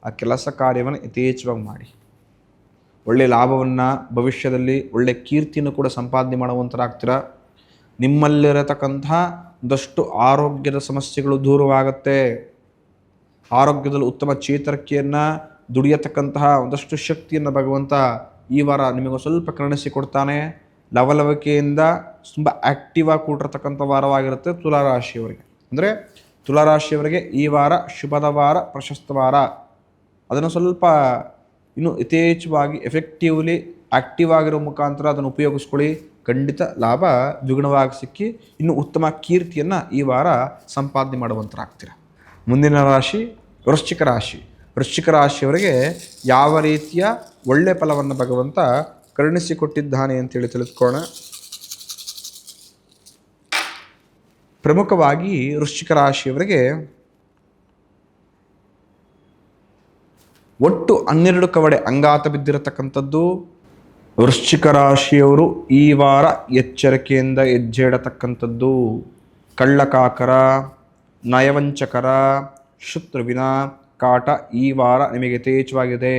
ಆ ಕೆಲಸ ಕಾರ್ಯವನ್ನು ಯಥೇಚ್ಛವಾಗಿ ಮಾಡಿ ಒಳ್ಳೆಯ ಲಾಭವನ್ನು, ಭವಿಷ್ಯದಲ್ಲಿ ಒಳ್ಳೆಯ ಕೀರ್ತಿಯನ್ನು ಕೂಡ ಸಂಪಾದನೆ ಮಾಡುವಂಥರಾಗ್ತೀರ. ನಿಮ್ಮಲ್ಲಿರತಕ್ಕಂತಹ ಒಂದಷ್ಟು ಆರೋಗ್ಯದ ಸಮಸ್ಯೆಗಳು ದೂರವಾಗುತ್ತೆ. ಆರೋಗ್ಯದಲ್ಲಿ ಉತ್ತಮ ಚೇತರಿಕೆಯನ್ನು, ದುಡಿಯತಕ್ಕಂತಹ ಒಂದಷ್ಟು ಶಕ್ತಿಯನ್ನು ಭಗವಂತ ಈ ವಾರ ನಿಮಗೆ ಸ್ವಲ್ಪ ಕರುಣಿಸಿಕೊಡ್ತಾನೆ. ಲವಲವಿಕೆಯಿಂದ ತುಂಬ ಆ್ಯಕ್ಟಿವ್ ಆಗಿ ಕೂಡಿರ್ತಕ್ಕಂಥ ವಾರವಾಗಿರುತ್ತೆ ತುಲಾರಾಶಿಯವರಿಗೆ. ಅಂದರೆ ತುಲಾರಾಶಿಯವರಿಗೆ ಈ ವಾರ ಶುಭದ ವಾರ, ಪ್ರಶಸ್ತ ವಾರ. ಅದನ್ನು ಸ್ವಲ್ಪ ಇನ್ನು ಯಥೇಚ್ಛವಾಗಿ ಎಫೆಕ್ಟಿವ್ಲಿ ಆ್ಯಕ್ಟಿವ್ ಆಗಿರೋ ಮುಖಾಂತರ ಅದನ್ನು ಉಪಯೋಗಿಸ್ಕೊಳ್ಳಿ. ಖಂಡಿತ ಲಾಭ ದ್ವಿಗುಣವಾಗಿ ಸಿಕ್ಕಿ ಇನ್ನು ಉತ್ತಮ ಕೀರ್ತಿಯನ್ನು ಈ ವಾರ ಸಂಪಾದನೆ ಮಾಡುವಂತರಾಗ್ತೀರ. ಮುಂದಿನ ರಾಶಿ ವೃಶ್ಚಿಕ ರಾಶಿ. ವೃಶ್ಚಿಕ ರಾಶಿಯವರಿಗೆ ಯಾವ ರೀತಿಯ ಒಳ್ಳೆಯ ಫಲವನ್ನು ಭಗವಂತ ಕರುಣಿಸಿಕೊಟ್ಟಿದ್ದಾನೆ ಅಂತೇಳಿ ತಿಳಿದುಕೊಳ್ಳೋಣ. ಪ್ರಮುಖವಾಗಿ ವೃಶ್ಚಿಕ ರಾಶಿಯವರಿಗೆ ಒಟ್ಟು 12 ಕವಡೆ ಅಂಗಾತ ಬಿದ್ದಿರತಕ್ಕಂಥದ್ದು. ವೃಶ್ಚಿಕ ರಾಶಿಯವರು ಈ ವಾರ ಎಚ್ಚರಿಕೆಯಿಂದ ಹೆಜ್ಜೆ ಇಡತಕ್ಕಂಥದ್ದು. ಕಳ್ಳಕಾಕರ, ನಯವಂಚಕರ, ಶತ್ರುವಿನ ಕಾಟ ಈ ವಾರ ನಿಮಗೆ ಯಥೇಚ್ಛವಾಗಿದೆ.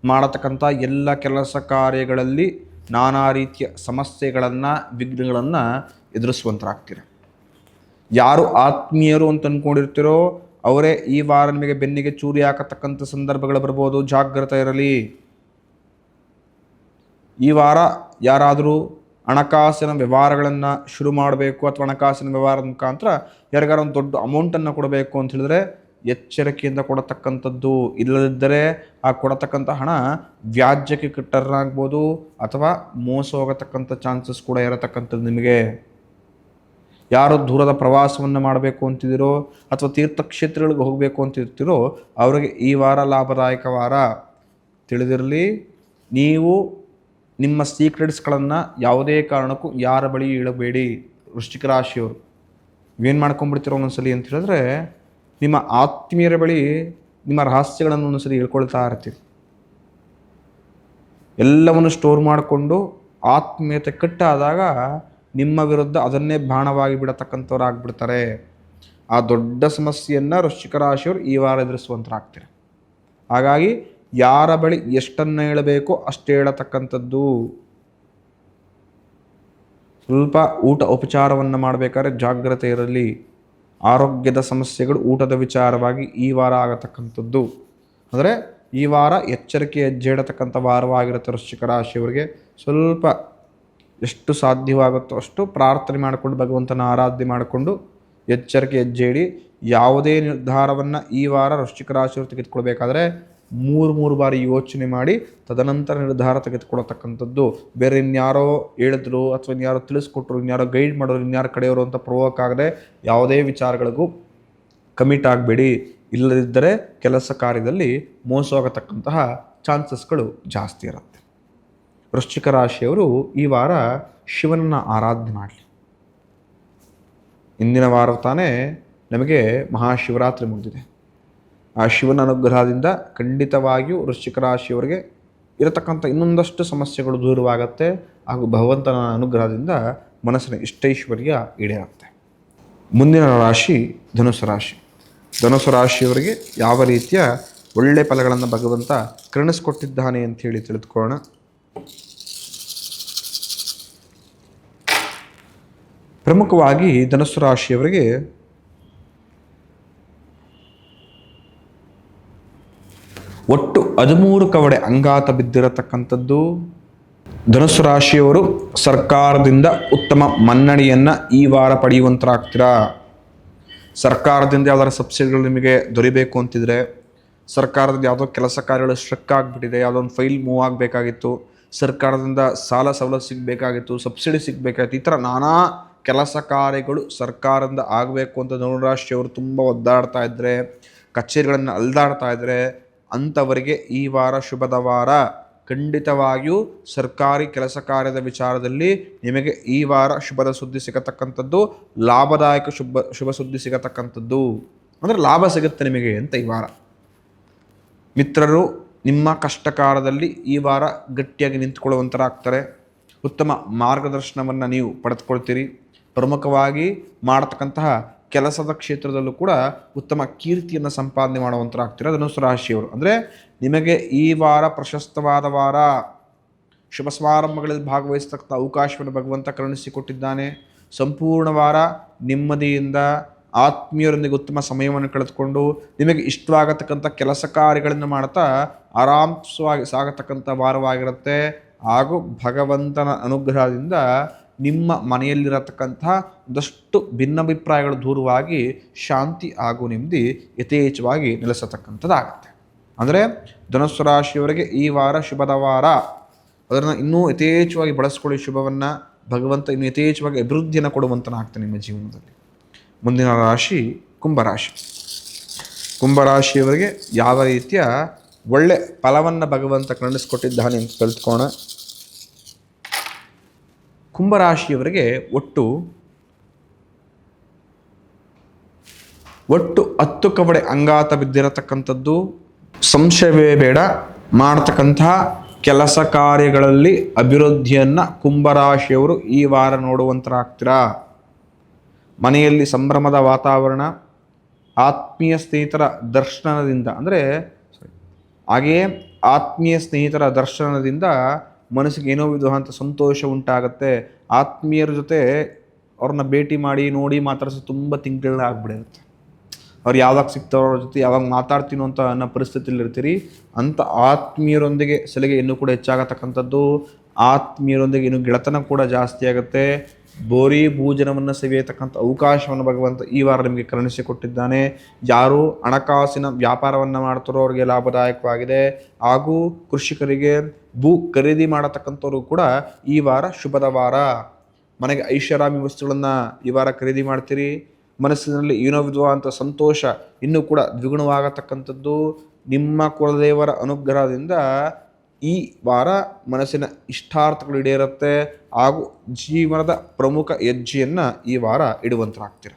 ಮಾಡತಕ್ಕಂಥ ಎಲ್ಲ ಕೆಲಸ ಕಾರ್ಯಗಳಲ್ಲಿ ನಾನಾ ರೀತಿಯ ಸಮಸ್ಯೆಗಳನ್ನು, ವಿಘ್ನಗಳನ್ನು ಎದುರಿಸುವಂತರಾಗ್ತೀರ. ಯಾರು ಆತ್ಮೀಯರು ಅಂತ ಅಂದ್ಕೊಂಡಿರ್ತೀರೋ ಅವರೇ ಈ ವಾರ ನಿಮಗೆ ಬೆನ್ನಿಗೆ ಚೂರಿ ಹಾಕತಕ್ಕಂಥ ಸಂದರ್ಭಗಳು ಬರ್ಬೋದು. ಜಾಗ್ರತೆ ಇರಲಿ. ಈ ವಾರ ಯಾರಾದರೂ ಹಣಕಾಸಿನ ವ್ಯವಹಾರಗಳನ್ನು ಶುರು ಮಾಡಬೇಕು ಅಥವಾ ಹಣಕಾಸಿನ ವ್ಯವಹಾರದ ಮುಖಾಂತರ ಯಾರಿಗಾರ ಒಂದು ದೊಡ್ಡ ಅಮೌಂಟನ್ನು ಕೊಡಬೇಕು ಅಂತ ಹೇಳಿದ್ರೆ ಎಚ್ಚರಿಕೆಯಿಂದ ಕೊಡತಕ್ಕಂಥದ್ದು. ಇಲ್ಲದಿದ್ದರೆ ಆ ಕೊಡತಕ್ಕಂಥ ಹಣ ವ್ಯಾಜ್ಯಕ್ಕೆ ಟರ್ನ್ ಆಗ್ಬೋದು ಅಥವಾ ಮೋಸ ಹೋಗತಕ್ಕಂಥ ಚಾನ್ಸಸ್ ಕೂಡ ಇರತಕ್ಕಂಥದ್ದು. ನಿಮಗೆ ಯಾರು ದೂರದ ಪ್ರವಾಸವನ್ನು ಮಾಡಬೇಕು ಅಂತಿದ್ದೀರೋ ಅಥವಾ ತೀರ್ಥಕ್ಷೇತ್ರಗಳಿಗೆ ಹೋಗಬೇಕು ಅಂತಿರ್ತೀರೋ ಅವರಿಗೆ ಈ ವಾರ ಲಾಭದಾಯಕ ವಾರ. ತಿಳಿದಿರಲಿ, ನೀವು ನಿಮ್ಮ ಸೀಕ್ರೆಟ್ಸ್ಗಳನ್ನು ಯಾವುದೇ ಕಾರಣಕ್ಕೂ ಯಾರ ಬಳಿ ಇಡಬೇಡಿ. ವೃಶ್ಚಿಕ ರಾಶಿಯವರು ಏನು ಮಾಡ್ಕೊಂಡ್ಬಿಡ್ತೀರೋ ಒಂದೊಂದ್ಸಲಿ ಅಂತ ಹೇಳಿದ್ರೆ ನಿಮ್ಮ ಆತ್ಮೀಯರ ಬಳಿ ನಿಮ್ಮ ರಹಸ್ಯಗಳನ್ನು ಒಂದೊಂದ್ಸಲಿ ಹೇಳ್ಕೊಳ್ತಾ ಇರ್ತೀರಿ. ಎಲ್ಲವನ್ನು ಸ್ಟೋರ್ ಮಾಡಿಕೊಂಡು ಆತ್ಮೀಯತೆ ಕಟ್ಟಾದಾಗ ನಿಮ್ಮ ವಿರುದ್ಧ ಅದನ್ನೇ ಬಾಣವಾಗಿ ಬಿಡತಕ್ಕಂಥವ್ರು ಆಗಿಬಿಡ್ತಾರೆ. ಆ ದೊಡ್ಡ ಸಮಸ್ಯೆಯನ್ನು ವೃಶ್ಚಿಕ ರಾಶಿಯವರು ಈ ವಾರ ಎದುರಿಸುವಂತರಾಗ್ತಾರೆ. ಹಾಗಾಗಿ ಯಾರ ಬಳಿ ಎಷ್ಟನ್ನು ಹೇಳಬೇಕೋ ಅಷ್ಟೇ ಹೇಳತಕ್ಕಂಥದ್ದು. ಸ್ವಲ್ಪ ಊಟ ಉಪಚಾರವನ್ನು ಮಾಡಬೇಕಾದ್ರೆ ಜಾಗ್ರತೆ ಇರಲಿ. ಆರೋಗ್ಯದ ಸಮಸ್ಯೆಗಳು ಊಟದ ವಿಚಾರವಾಗಿ ಈ ವಾರ ಆಗತಕ್ಕಂಥದ್ದು. ಅಂದರೆ ಈ ವಾರ ಎಚ್ಚರಿಕೆ ಹೆಜ್ಜೆ ಇಡತಕ್ಕಂಥ ವಾರವಾಗಿರುತ್ತೆ ವೃಶ್ಚಿಕ ರಾಶಿಯವರಿಗೆ. ಸ್ವಲ್ಪ ಎಷ್ಟು ಸಾಧ್ಯವಾಗುತ್ತೋ ಅಷ್ಟು ಪ್ರಾರ್ಥನೆ ಮಾಡಿಕೊಂಡು ಭಗವಂತನ ಆರಾಧನೆ ಮಾಡಿಕೊಂಡು ಎಚ್ಚರಿಕೆ ಹೆಜ್ಜೆ ಇಡಿ. ಯಾವುದೇ ನಿರ್ಧಾರವನ್ನು ಈ ವಾರ ವೃಶ್ಚಿಕ ರಾಶಿಯವರು ತೆಗೆದುಕೊಳ್ಬೇಕಾದ್ರೆ 3 ಬಾರಿ ಯೋಚನೆ ಮಾಡಿ ತದನಂತರ ನಿರ್ಧಾರ ತೆಗೆದುಕೊಳ್ತಕ್ಕಂಥದ್ದು. ಬೇರೆ ಇನ್ಯಾರೋ ಹೇಳಿದ್ರು ಅಥವಾ ಇನ್ಯಾರೋ ತಿಳಿಸ್ಕೊಟ್ರು, ಇನ್ಯಾರೋ ಗೈಡ್ ಮಾಡೋರು, ಇನ್ಯಾರ ಕಡೆಯವರು ಅಂತ ಪ್ರವೋಕ್ ಆಗದೆ ಯಾವುದೇ ವಿಚಾರಗಳಿಗೂ ಕಮಿಟ್ ಆಗಬೇಡಿ. ಇಲ್ಲದಿದ್ದರೆ ಕೆಲಸ ಕಾರ್ಯದಲ್ಲಿ ಮೋಸ ಆಗತಕ್ಕಂತಹ ಚಾನ್ಸಸ್ಗಳು ಜಾಸ್ತಿ ಇರುತ್ತೆ. ವೃಶ್ಚಿಕ ರಾಶಿಯವರು ಈ ವಾರ ಶಿವನನ್ನು ಆರಾಧನೆ ಮಾಡಲಿ. ಇಂದಿನ ವಾರ ತಾನೇ ನಮಗೆ ಮಹಾಶಿವರಾತ್ರಿ ಮುಗಿದಿದೆ. ಆ ಶಿವನ ಅನುಗ್ರಹದಿಂದ ಖಂಡಿತವಾಗಿಯೂ ವೃಶ್ಚಿಕ ರಾಶಿಯವರಿಗೆ ಇರತಕ್ಕಂಥ ಇನ್ನೊಂದಷ್ಟು ಸಮಸ್ಯೆಗಳು ದೂರವಾಗುತ್ತೆ ಹಾಗೂ ಭಗವಂತನ ಅನುಗ್ರಹದಿಂದ ಮನಸ್ಸಿನ ಇಷ್ಟೈಶ್ವರ್ಯ ಈಡೇರುತ್ತೆ. ಮುಂದಿನ ರಾಶಿ ಧನುಸು ರಾಶಿ. ಧನುಸು ರಾಶಿಯವರಿಗೆ ಯಾವ ರೀತಿಯ ಒಳ್ಳೆಯ ಫಲಗಳನ್ನು ಭಗವಂತ ಕರುಣಿಸಿಕೊಟ್ಟಿದ್ದಾನೆ ಅಂಥೇಳಿ ತಿಳಿದುಕೊಳ್ಳೋಣ. ಪ್ರಮುಖವಾಗಿ ಧನುಸು ರಾಶಿಯವರಿಗೆ ಒಟ್ಟು 13 ಕವಡೆ ಅಂಗಾತ ಬಿದ್ದಿರತಕ್ಕಂಥದ್ದು. ಧನುಸು ರಾಶಿಯವರು ಸರ್ಕಾರದಿಂದ ಉತ್ತಮ ಮನ್ನಣೆಯನ್ನು ಈ ವಾರ ಪಡೆಯುವಂತರಾಗ್ತೀರಾ. ಸರ್ಕಾರದಿಂದ ಯಾವ್ದಾದ್ರು ಸಬ್ಸಿಡಿಗಳು ನಿಮಗೆ ದೊರಿಬೇಕು ಅಂತಿದ್ರೆ, ಸರ್ಕಾರದಿಂದ ಯಾವುದೋ ಕೆಲಸ ಕಾರ್ಯಗಳು ಸ್ಟ್ರಕ್ ಆಗಿಬಿಟ್ಟಿದೆ, ಯಾವುದೋ ಒಂದು ಫೈಲ್ ಮೂವ್ ಆಗಬೇಕಾಗಿತ್ತು, ಸರ್ಕಾರದಿಂದ ಸಾಲ ಸವಲತ್ತು ಸಿಗಬೇಕಾಗಿತ್ತು, ಸಬ್ಸಿಡಿ ಸಿಗಬೇಕಾಗಿತ್ತು, ಈ ಥರ ನಾನಾ ಕೆಲಸ ಕಾರ್ಯಗಳು ಸರ್ಕಾರದಿಂದ ಆಗಬೇಕು ಅಂತ ಧನುರಾಶಿಯವರು ತುಂಬ ಒದ್ದಾಡ್ತಾ ಇದ್ದರೆ, ಕಚೇರಿಗಳನ್ನು ಅಲ್ದಾಡ್ತಾ ಇದ್ದರೆ, ಅಂಥವರಿಗೆ ಈ ವಾರ ಶುಭದ ವಾರ. ಖಂಡಿತವಾಗಿಯೂ ಸರ್ಕಾರಿ ಕೆಲಸ ಕಾರ್ಯದ ವಿಚಾರದಲ್ಲಿ ನಿಮಗೆ ಈ ವಾರ ಶುಭದ ಸುದ್ದಿ ಸಿಗತಕ್ಕಂಥದ್ದು, ಲಾಭದಾಯಕ ಶುಭ ಸುದ್ದಿ ಸಿಗತಕ್ಕಂಥದ್ದು, ಅಂದರೆ ಲಾಭ ಸಿಗುತ್ತೆ ನಿಮಗೆ ಅಂತ ಈ ವಾರ. ಮಿತ್ರರು ನಿಮ್ಮ ಕಷ್ಟಕಾಲದಲ್ಲಿ ಈ ವಾರ ಗಟ್ಟಿಯಾಗಿ ನಿಂತುಕೊಳ್ಳುವಂಥರಾಗ್ತಾರೆ. ಉತ್ತಮ ಮಾರ್ಗದರ್ಶನವನ್ನು ನೀವು ಪಡೆದುಕೊಳ್ತೀರಿ. ಪ್ರಮುಖವಾಗಿ ಮಾಡತಕ್ಕಂತಹ ಕೆಲಸದ ಕ್ಷೇತ್ರದಲ್ಲೂ ಕೂಡ ಉತ್ತಮ ಕೀರ್ತಿಯನ್ನು ಸಂಪಾದನೆ ಮಾಡುವಂಥರಾಗ್ತೀರ ಧನುಸ್ಸು ರಾಶಿಯವರು. ಅಂದರೆ ನಿಮಗೆ ಈ ವಾರ ಪ್ರಶಸ್ತವಾದ ವಾರ. ಶುಭ ಸಮಾರಂಭಗಳಲ್ಲಿ ಭಾಗವಹಿಸತಕ್ಕಂಥ ಅವಕಾಶವನ್ನು ಭಗವಂತ ಕರುಣಿಸಿಕೊಟ್ಟಿದ್ದಾನೆ. ಸಂಪೂರ್ಣ ವಾರ ನೆಮ್ಮದಿಯಿಂದ ಆತ್ಮೀಯರೊಂದಿಗೆ ಉತ್ತಮ ಸಮಯವನ್ನು ಕಳೆದುಕೊಂಡು ನಿಮಗೆ ಇಷ್ಟವಾಗತಕ್ಕಂಥ ಕೆಲಸ ಕಾರ್ಯಗಳನ್ನು ಮಾಡ್ತಾ ಆರಾಮವಾಗಿ ಸಾಗತಕ್ಕಂಥ ವಾರವಾಗಿರುತ್ತೆ. ಹಾಗೂ ಭಗವಂತನ ಅನುಗ್ರಹದಿಂದ ನಿಮ್ಮ ಮನೆಯಲ್ಲಿರತಕ್ಕಂತಹ ಒಂದಷ್ಟು ಭಿನ್ನಾಭಿಪ್ರಾಯಗಳು ದೂರವಾಗಿ ಶಾಂತಿ ಹಾಗೂ ನೆಮ್ಮದಿ ಯಥೇಚ್ಛವಾಗಿ ನೆಲೆಸತಕ್ಕಂಥದ್ದಾಗುತ್ತೆ. ಅಂದರೆ ಧನುಸ್ಸು ರಾಶಿಯವರಿಗೆ ಈ ವಾರ ಶುಭದ ವಾರ. ಅದನ್ನು ಇನ್ನೂ ಯಥೇಚ್ಛವಾಗಿ ಬಳಸ್ಕೊಳ್ಳಿ. ಶುಭವನ್ನು ಭಗವಂತ ಇನ್ನೂ ಯಥೇಚ್ಛವಾಗಿ ಅಭಿವೃದ್ಧಿಯನ್ನು ಕೊಡುವಂತನಾಗ್ತಾನೆ ನಿಮ್ಮ ಜೀವನದಲ್ಲಿ. ಮುಂದಿನ ರಾಶಿ ಕುಂಭರಾಶಿ. ಕುಂಭರಾಶಿಯವರಿಗೆ ಯಾವ ರೀತಿಯ ಒಳ್ಳೆ ಫಲವನ್ನು ಭಗವಂತ ಕರುಣಿಸಿಕೊಟ್ಟಿದ್ದಾನೆ ಅಂತ ತಿಳ್ಕೊಳ್ಳೋಣ. ಕುಂಭರಾಶಿಯವರಿಗೆ ಒಟ್ಟು 10 ಕವಡೆ ಅಂಗಾತ ಬಿದ್ದಿರತಕ್ಕಂಥದ್ದು. ಸಂಶಯವೇ ಬೇಡ, ಮಾಡತಕ್ಕಂತಹ ಕೆಲಸ ಕಾರ್ಯಗಳಲ್ಲಿ ಅಭಿವೃದ್ಧಿಯನ್ನು ಕುಂಭರಾಶಿಯವರು ಈ ವಾರ ನೋಡುವಂತರಾಗ್ತೀರಾ. ಮನೆಯಲ್ಲಿ ಸಂಭ್ರಮದ ವಾತಾವರಣ, ಆತ್ಮೀಯ ಸ್ನೇಹಿತರ ದರ್ಶನದಿಂದ, ಹಾಗೆಯೇ ಆತ್ಮೀಯ ಸ್ನೇಹಿತರ ದರ್ಶನದಿಂದ ಮನಸ್ಸಿಗೆ ಏನೋ ವಿಧವಾದಂಥ ಸಂತೋಷ ಉಂಟಾಗುತ್ತೆ. ಆತ್ಮೀಯರ ಜೊತೆ ಅವ್ರನ್ನ ಭೇಟಿ ಮಾಡಿ ನೋಡಿ ಮಾತಾಡಿಸೋ ತುಂಬ ತಿಂಗಳಾಗ್ಬಿಡಿರುತ್ತೆ. ಅವ್ರು ಯಾವಾಗ ಸಿಗ್ತಾರೋ ಅವ್ರ ಜೊತೆ ಯಾವಾಗ ಮಾತಾಡ್ತೀನೋ ಅಂತ ಅನ್ನೋ ಪರಿಸ್ಥಿತಿಯಲ್ಲಿ ಇರ್ತೀರಿ. ಅಂಥ ಆತ್ಮೀಯರೊಂದಿಗೆ ಸಲಿಗೆ ಇನ್ನೂ ಕೂಡ ಹೆಚ್ಚಾಗತಕ್ಕಂಥದ್ದು. ಆತ್ಮೀಯರೊಂದಿಗೆ ಇನ್ನೂ ಗೆಳೆತನ ಕೂಡ ಜಾಸ್ತಿ ಆಗುತ್ತೆ. ಬೋರಿ ಭೋಜನವನ್ನು ಸವಿಯತಕ್ಕಂಥ ಅವಕಾಶವನ್ನು ಭಗವಂತ ಈ ವಾರ ನಿಮಗೆ ಕರುಣಿಸಿಕೊಟ್ಟಿದ್ದಾನೆ. ಯಾರು ಹಣಕಾಸಿನ ವ್ಯಾಪಾರವನ್ನು ಮಾಡ್ತಾರೋ ಅವರಿಗೆ ಲಾಭದಾಯಕವಾಗಿದೆ. ಹಾಗೂ ಕೃಷಿಕರಿಗೆ ಭೂ ಖರೀದಿ ಮಾಡತಕ್ಕಂಥವ್ರು ಕೂಡ ಈ ವಾರ ಶುಭದ ವಾರ. ಮನೆಗೆ ಐಷಾರಾಮಿ ವಸ್ತುಗಳನ್ನು ಈ ವಾರ ಖರೀದಿ ಮಾಡ್ತೀರಿ. ಮನಸ್ಸಿನಲ್ಲಿ ಏನೋ ವಿಧವಾದಂಥ ಸಂತೋಷ ಇನ್ನೂ ಕೂಡ ದ್ವಿಗುಣವಾಗತಕ್ಕಂಥದ್ದು. ನಿಮ್ಮ ಕುಲದೇವರ ಅನುಗ್ರಹದಿಂದ ಈ ವಾರ ಮನಸ್ಸಿನ ಇಷ್ಟಾರ್ಥಗಳು ಈಡೇರುತ್ತೆ. ಹಾಗೂ ಜೀವನದ ಪ್ರಮುಖ ಹೆಜ್ಜೆಯನ್ನು ಈ ವಾರ ಇಡುವಂತರಾಗ್ತೀರ.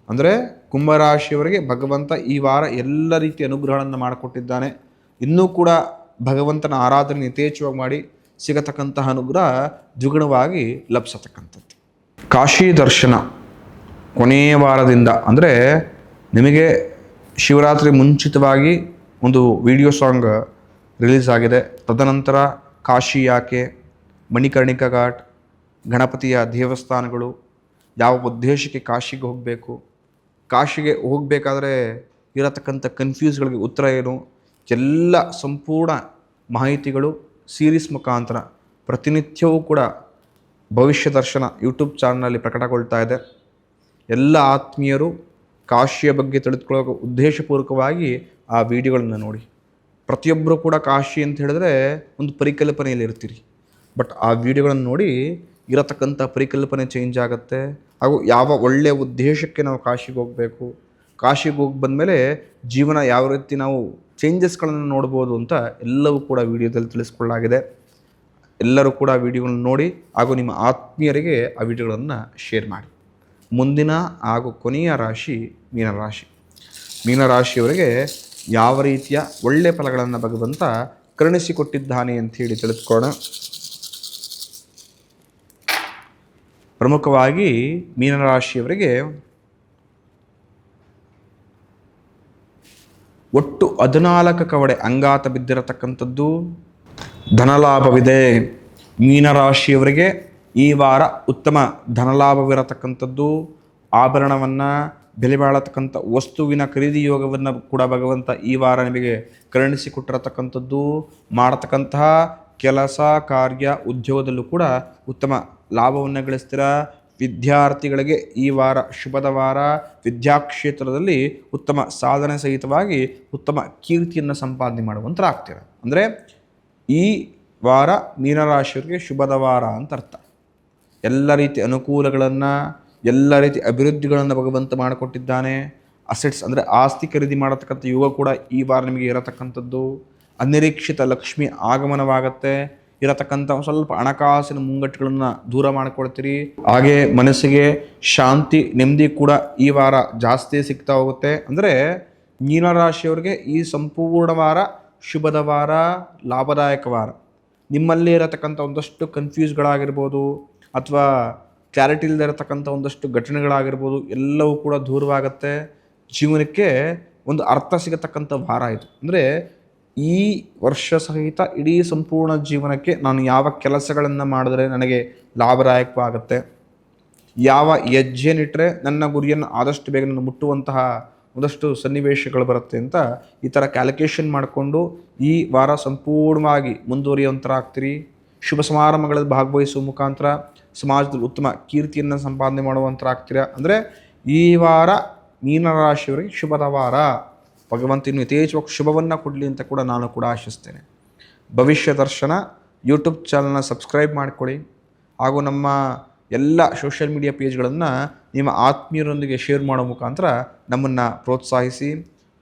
ಅಂದರೆ ಕುಂಭರಾಶಿಯವರಿಗೆ ಭಗವಂತ ಈ ವಾರ ಎಲ್ಲ ರೀತಿಯ ಅನುಗ್ರಹಗಳನ್ನು ಮಾಡಿಕೊಟ್ಟಿದ್ದಾನೆ. ಇನ್ನೂ ಕೂಡ ಭಗವಂತನ ಆರಾಧನೆ ಯಥೇಚ್ಛವಾಗಿ ಮಾಡಿ ಸಿಗತಕ್ಕಂತಹ ಅನುಗ್ರಹ ದ್ವಿಗುಣವಾಗಿ ಲಭಿಸತಕ್ಕಂಥದ್ದು. ಕಾಶಿ ದರ್ಶನ ಕೊನೆಯ ವಾರದಿಂದ, ಅಂದರೆ ನಿಮಗೆ ಶಿವರಾತ್ರಿ ಮುಂಚಿತವಾಗಿ ಒಂದು ವಿಡಿಯೋ ಸಾಂಗ್ ರಿಲೀಸ್ ಆಗಿದೆ. ತದನಂತರ ಕಾಶಿ ಯಾಕೆ, ಮಣಿಕರ್ಣಿಕಾ ಘಾಟ್, ಗಣಪತಿಯ ದೇವಸ್ಥಾನಗಳು, ಯಾವ ಉದ್ದೇಶಕ್ಕೆ ಕಾಶಿಗೆ ಹೋಗಬೇಕು, ಕಾಶಿಗೆ ಹೋಗಬೇಕಾದ್ರೆ ಇರತಕ್ಕಂಥ ಕನ್ಫ್ಯೂಸ್ಗಳಿಗೆ ಉತ್ತರ ಏನು, ಎಲ್ಲ ಸಂಪೂರ್ಣ ಮಾಹಿತಿಗಳು ಸೀರೀಸ್ ಮುಖಾಂತರ ಪ್ರತಿನಿತ್ಯವೂ ಕೂಡ ಭವಿಷ್ಯ ದರ್ಶನ ಯೂಟ್ಯೂಬ್ ಚಾನಲ್ನಲ್ಲಿ ಪ್ರಕಟಗೊಳ್ತಾ ಇದೆ. ಎಲ್ಲ ಆತ್ಮೀಯರು ಕಾಶಿಯ ಬಗ್ಗೆ ತಿಳಿದುಕೊಳ್ಳೋ ಉದ್ದೇಶಪೂರ್ವಕವಾಗಿ ಆ ವಿಡಿಯೋಗಳನ್ನು ನೋಡಿ. ಪ್ರತಿಯೊಬ್ಬರು ಕೂಡ ಕಾಶಿ ಅಂತ ಹೇಳಿದ್ರೆ ಒಂದು ಪರಿಕಲ್ಪನೆಯಲ್ಲಿ ಇರ್ತೀರಿ. ಬಟ್ ಆ ವಿಡಿಯೋಗಳನ್ನು ನೋಡಿ ಇರತಕ್ಕಂಥ ಪರಿಕಲ್ಪನೆ ಚೇಂಜ್ ಆಗುತ್ತೆ. ಹಾಗೂ ಯಾವ ಒಳ್ಳೆಯ ಉದ್ದೇಶಕ್ಕೆ ನಾವು ಕಾಶಿಗೆ ಹೋಗಬೇಕು, ಕಾಶಿಗೆ ಹೋಗಿ ಬಂದಮೇಲೆ ಜೀವನ ಯಾವ ರೀತಿ ನಾವು ಚೇಂಜಸ್ಗಳನ್ನು ನೋಡ್ಬೋದು ಅಂತ ಎಲ್ಲವೂ ಕೂಡ ವಿಡಿಯೋದಲ್ಲಿ ತಿಳಿಸ್ಕೊಳ್ಳಲಾಗಿದೆ. ಎಲ್ಲರೂ ಕೂಡ ವಿಡಿಯೋಗಳನ್ನು ನೋಡಿ ಹಾಗೂ ನಿಮ್ಮ ಆತ್ಮೀಯರಿಗೆ ಆ ವಿಡಿಯೋಗಳನ್ನು ಶೇರ್ ಮಾಡಿ. ಮುಂದಿನ ಹಾಗೂ ಕೊನೆಯ ರಾಶಿ ಮೀನರಾಶಿ. ಮೀನರಾಶಿಯವರಿಗೆ ಯಾವ ರೀತಿಯ ಒಳ್ಳೆಯ ಫಲಗಳನ್ನು ಭಗವಂತ ಕರುಣಿಸಿಕೊಟ್ಟಿದ್ದಾನೆ ಅಂಥೇಳಿ ತಿಳಿದುಕೊಳ್ಳೋಣ. ಪ್ರಮುಖವಾಗಿ ಮೀನರಾಶಿಯವರಿಗೆ ಒಟ್ಟು 14 ಕವಡೆ ಅಂಗಾತ ಬಿದ್ದಿರತಕ್ಕಂಥದ್ದು. ಧನಲಾಭವಿದೆ. ಮೀನರಾಶಿಯವರಿಗೆ ಈ ವಾರ ಉತ್ತಮ ಧನಲಾಭವಿರತಕ್ಕಂಥದ್ದು. ಆಭರಣವನ್ನು, ಬೆಲೆ ಬಾಳತಕ್ಕಂಥ ವಸ್ತುವಿನ ಖರೀದಿ ಯೋಗವನ್ನು ಕೂಡ ಭಗವಂತ ಈ ವಾರ ನಿಮಗೆ ಕರುಣಿಸಿಕೊಟ್ಟಿರತಕ್ಕಂಥದ್ದು. ಮಾಡತಕ್ಕಂತಹ ಕೆಲಸ ಕಾರ್ಯ ಉದ್ಯೋಗದಲ್ಲೂ ಕೂಡ ಉತ್ತಮ ಲಾಭವನ್ನು ಗಳಿಸ್ತೀರ. ವಿದ್ಯಾರ್ಥಿಗಳಿಗೆ ಈ ವಾರ ಶುಭದ ವಾರ. ವಿದ್ಯಾಕ್ಷೇತ್ರದಲ್ಲಿ ಉತ್ತಮ ಸಾಧನೆ ಸಹಿತವಾಗಿ ಉತ್ತಮ ಕೀರ್ತಿಯನ್ನು ಸಂಪಾದನೆ ಮಾಡುವಂತರಾಗ್ತೀರ. ಅಂದರೆ ಈ ವಾರ ಮೀನರಾಶಿಯವರಿಗೆ ಶುಭದ ವಾರ ಅಂತ ಅರ್ಥ. ಎಲ್ಲ ರೀತಿ ಅನುಕೂಲಗಳನ್ನು, ಎಲ್ಲ ರೀತಿ ಅಭಿವೃದ್ಧಿಗಳನ್ನು ಭಗವಂತ ಮಾಡಿಕೊಟ್ಟಿದ್ದಾನೆ. ಅಸೆಟ್ಸ್ ಅಂದರೆ ಆಸ್ತಿ ಖರೀದಿ ಮಾಡತಕ್ಕಂಥ ಯೋಗ ಕೂಡ ಈ ವಾರ ನಿಮಗೆ ಇರತಕ್ಕಂಥದ್ದು. ಅನಿರೀಕ್ಷಿತ ಲಕ್ಷ್ಮಿ ಆಗಮನವಾಗತ್ತೆ. ಇರತಕ್ಕಂಥ ಸ್ವಲ್ಪ ಹಣಕಾಸಿನ ಮುಂಗಟ್ಟುಗಳನ್ನು ದೂರ ಮಾಡಿಕೊಳ್ತೀರಿ. ಹಾಗೆ ಮನಸ್ಸಿಗೆ ಶಾಂತಿ, ನೆಮ್ಮದಿ ಕೂಡ ಈ ವಾರ ಜಾಸ್ತಿ ಸಿಗ್ತಾ ಹೋಗುತ್ತೆ. ಅಂದರೆ ಮೀನರಾಶಿಯವರಿಗೆ ಈ ಸಂಪೂರ್ಣ ವಾರ ಶುಭದ ವಾರ, ಲಾಭದಾಯಕ ವಾರ. ನಿಮ್ಮಲ್ಲಿ ಇರತಕ್ಕಂಥ ಒಂದಷ್ಟು ಕನ್ಫ್ಯೂಸ್ಗಳಾಗಿರ್ಬೋದು ಅಥವಾ ಕ್ಲಾರಿಟಿ ಇಲ್ಲದೆ ಇರತಕ್ಕಂಥ ಒಂದಷ್ಟು ಘಟನೆಗಳಾಗಿರ್ಬೋದು, ಎಲ್ಲವೂ ಕೂಡ ದೂರವಾಗುತ್ತೆ. ಜೀವನಕ್ಕೆ ಒಂದು ಅರ್ಥ ಸಿಗತಕ್ಕಂಥ ವಾರ ಇದು. ಅಂದರೆ ಈ ವರ್ಷ ಸಹಿತ ಇಡೀ ಸಂಪೂರ್ಣ ಜೀವನಕ್ಕೆ ನಾನು ಯಾವ ಕೆಲಸಗಳನ್ನು ಮಾಡಿದ್ರೆ ನನಗೆ ಲಾಭದಾಯಕವಾಗುತ್ತೆ, ಯಾವ ಹೆಜ್ಜೆನಿಟ್ಟರೆ ನನ್ನ ಗುರಿಯನ್ನು ಆದಷ್ಟು ಬೇಗ ನಾನು ಮುಟ್ಟುವಂತಹ ಒಂದಷ್ಟು ಸನ್ನಿವೇಶಗಳು ಬರುತ್ತೆ ಅಂತ ಈ ಥರ ಕ್ಯಾಲ್ಕುಲೇಷನ್ ಮಾಡಿಕೊಂಡು ಈ ವಾರ ಸಂಪೂರ್ಣವಾಗಿ ಮುಂದುವರಿಯುವಂಥರಾಗ್ತೀರಿ. ಶುಭ ಸಮಾರಂಭಗಳಲ್ಲಿ ಭಾಗವಹಿಸುವ ಮುಖಾಂತರ ಸಮಾಜದಲ್ಲಿ ಉತ್ತಮ ಕೀರ್ತಿಯನ್ನು ಸಂಪಾದನೆ ಮಾಡುವಂಥರಾಗ್ತೀರ. ಅಂದರೆ ಈ ವಾರ ಮೀನರಾಶಿಯವರಿಗೆ ಶುಭದ ವಾರ. ಭಗವಂತ ಇನ್ನು ಯಥೇಚ್ಛವಾಗಿ ಶುಭವನ್ನು ಕೊಡಲಿ ಅಂತ ಕೂಡ ನಾನು ಕೂಡ ಆಶಿಸ್ತೇನೆ. ಭವಿಷ್ಯ ದರ್ಶನ ಯೂಟ್ಯೂಬ್ ಚಾನಲ್ನ ಸಬ್ಸ್ಕ್ರೈಬ್ ಮಾಡಿಕೊಳ್ಳಿ. ಹಾಗೂ ನಮ್ಮ ಎಲ್ಲ ಸೋಷಿಯಲ್ ಮೀಡಿಯಾ ಪೇಜ್ಗಳನ್ನು ನಿಮ್ಮ ಆತ್ಮೀಯರೊಂದಿಗೆ ಶೇರ್ ಮಾಡೋ ಮುಖಾಂತರ ನಮ್ಮನ್ನು ಪ್ರೋತ್ಸಾಹಿಸಿ.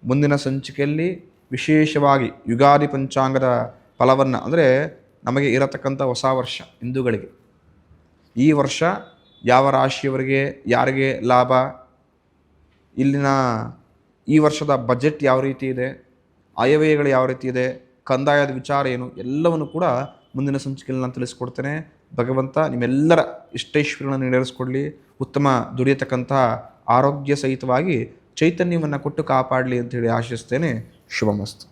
ಮುಂದಿನ ಸಂಚಿಕೆಯಲ್ಲಿ ವಿಶೇಷವಾಗಿ ಯುಗಾದಿ ಪಂಚಾಂಗದ ಫಲವನ್ನು, ಅಂದರೆ ನಮಗೆ ಇರತಕ್ಕಂಥ ಹೊಸ ವರ್ಷ ಹಿಂದೂಗಳಿಗೆ ಈ ವರ್ಷ ಯಾವ ರಾಶಿಯವರಿಗೆ ಯಾರಿಗೆ ಲಾಭ, ಇಲ್ಲಿನ ಈ ವರ್ಷದ ಬಜೆಟ್ ಯಾವ ರೀತಿ ಇದೆ, ಆಯವ್ಯಯಗಳು ಯಾವ ರೀತಿ ಇದೆ, ಕಂದಾಯದ ವಿಚಾರ ಏನು, ಎಲ್ಲವನ್ನು ಕೂಡ ಮುಂದಿನ ಸಂಚಿಕೆಯಲ್ಲಿ ನಾನು ತಿಳಿಸ್ಕೊಡ್ತೇನೆ. ಭಗವಂತ ನಿಮ್ಮೆಲ್ಲರ ಇಷ್ಟೈಶ್ವರ್ಯಗಳನ್ನು ಈಡೇರಿಸ್ಕೊಡ್ಲಿ, ಉತ್ತಮ ದುಡಿಯತಕ್ಕಂತಹ ಆರೋಗ್ಯ ಸಹಿತವಾಗಿ ಚೈತನ್ಯವನ್ನು ಕೊಟ್ಟು ಕಾಪಾಡಲಿ ಅಂತೇಳಿ ಆಶಿಸ್ತೇನೆ. ಶುಭಮಸ್ತು.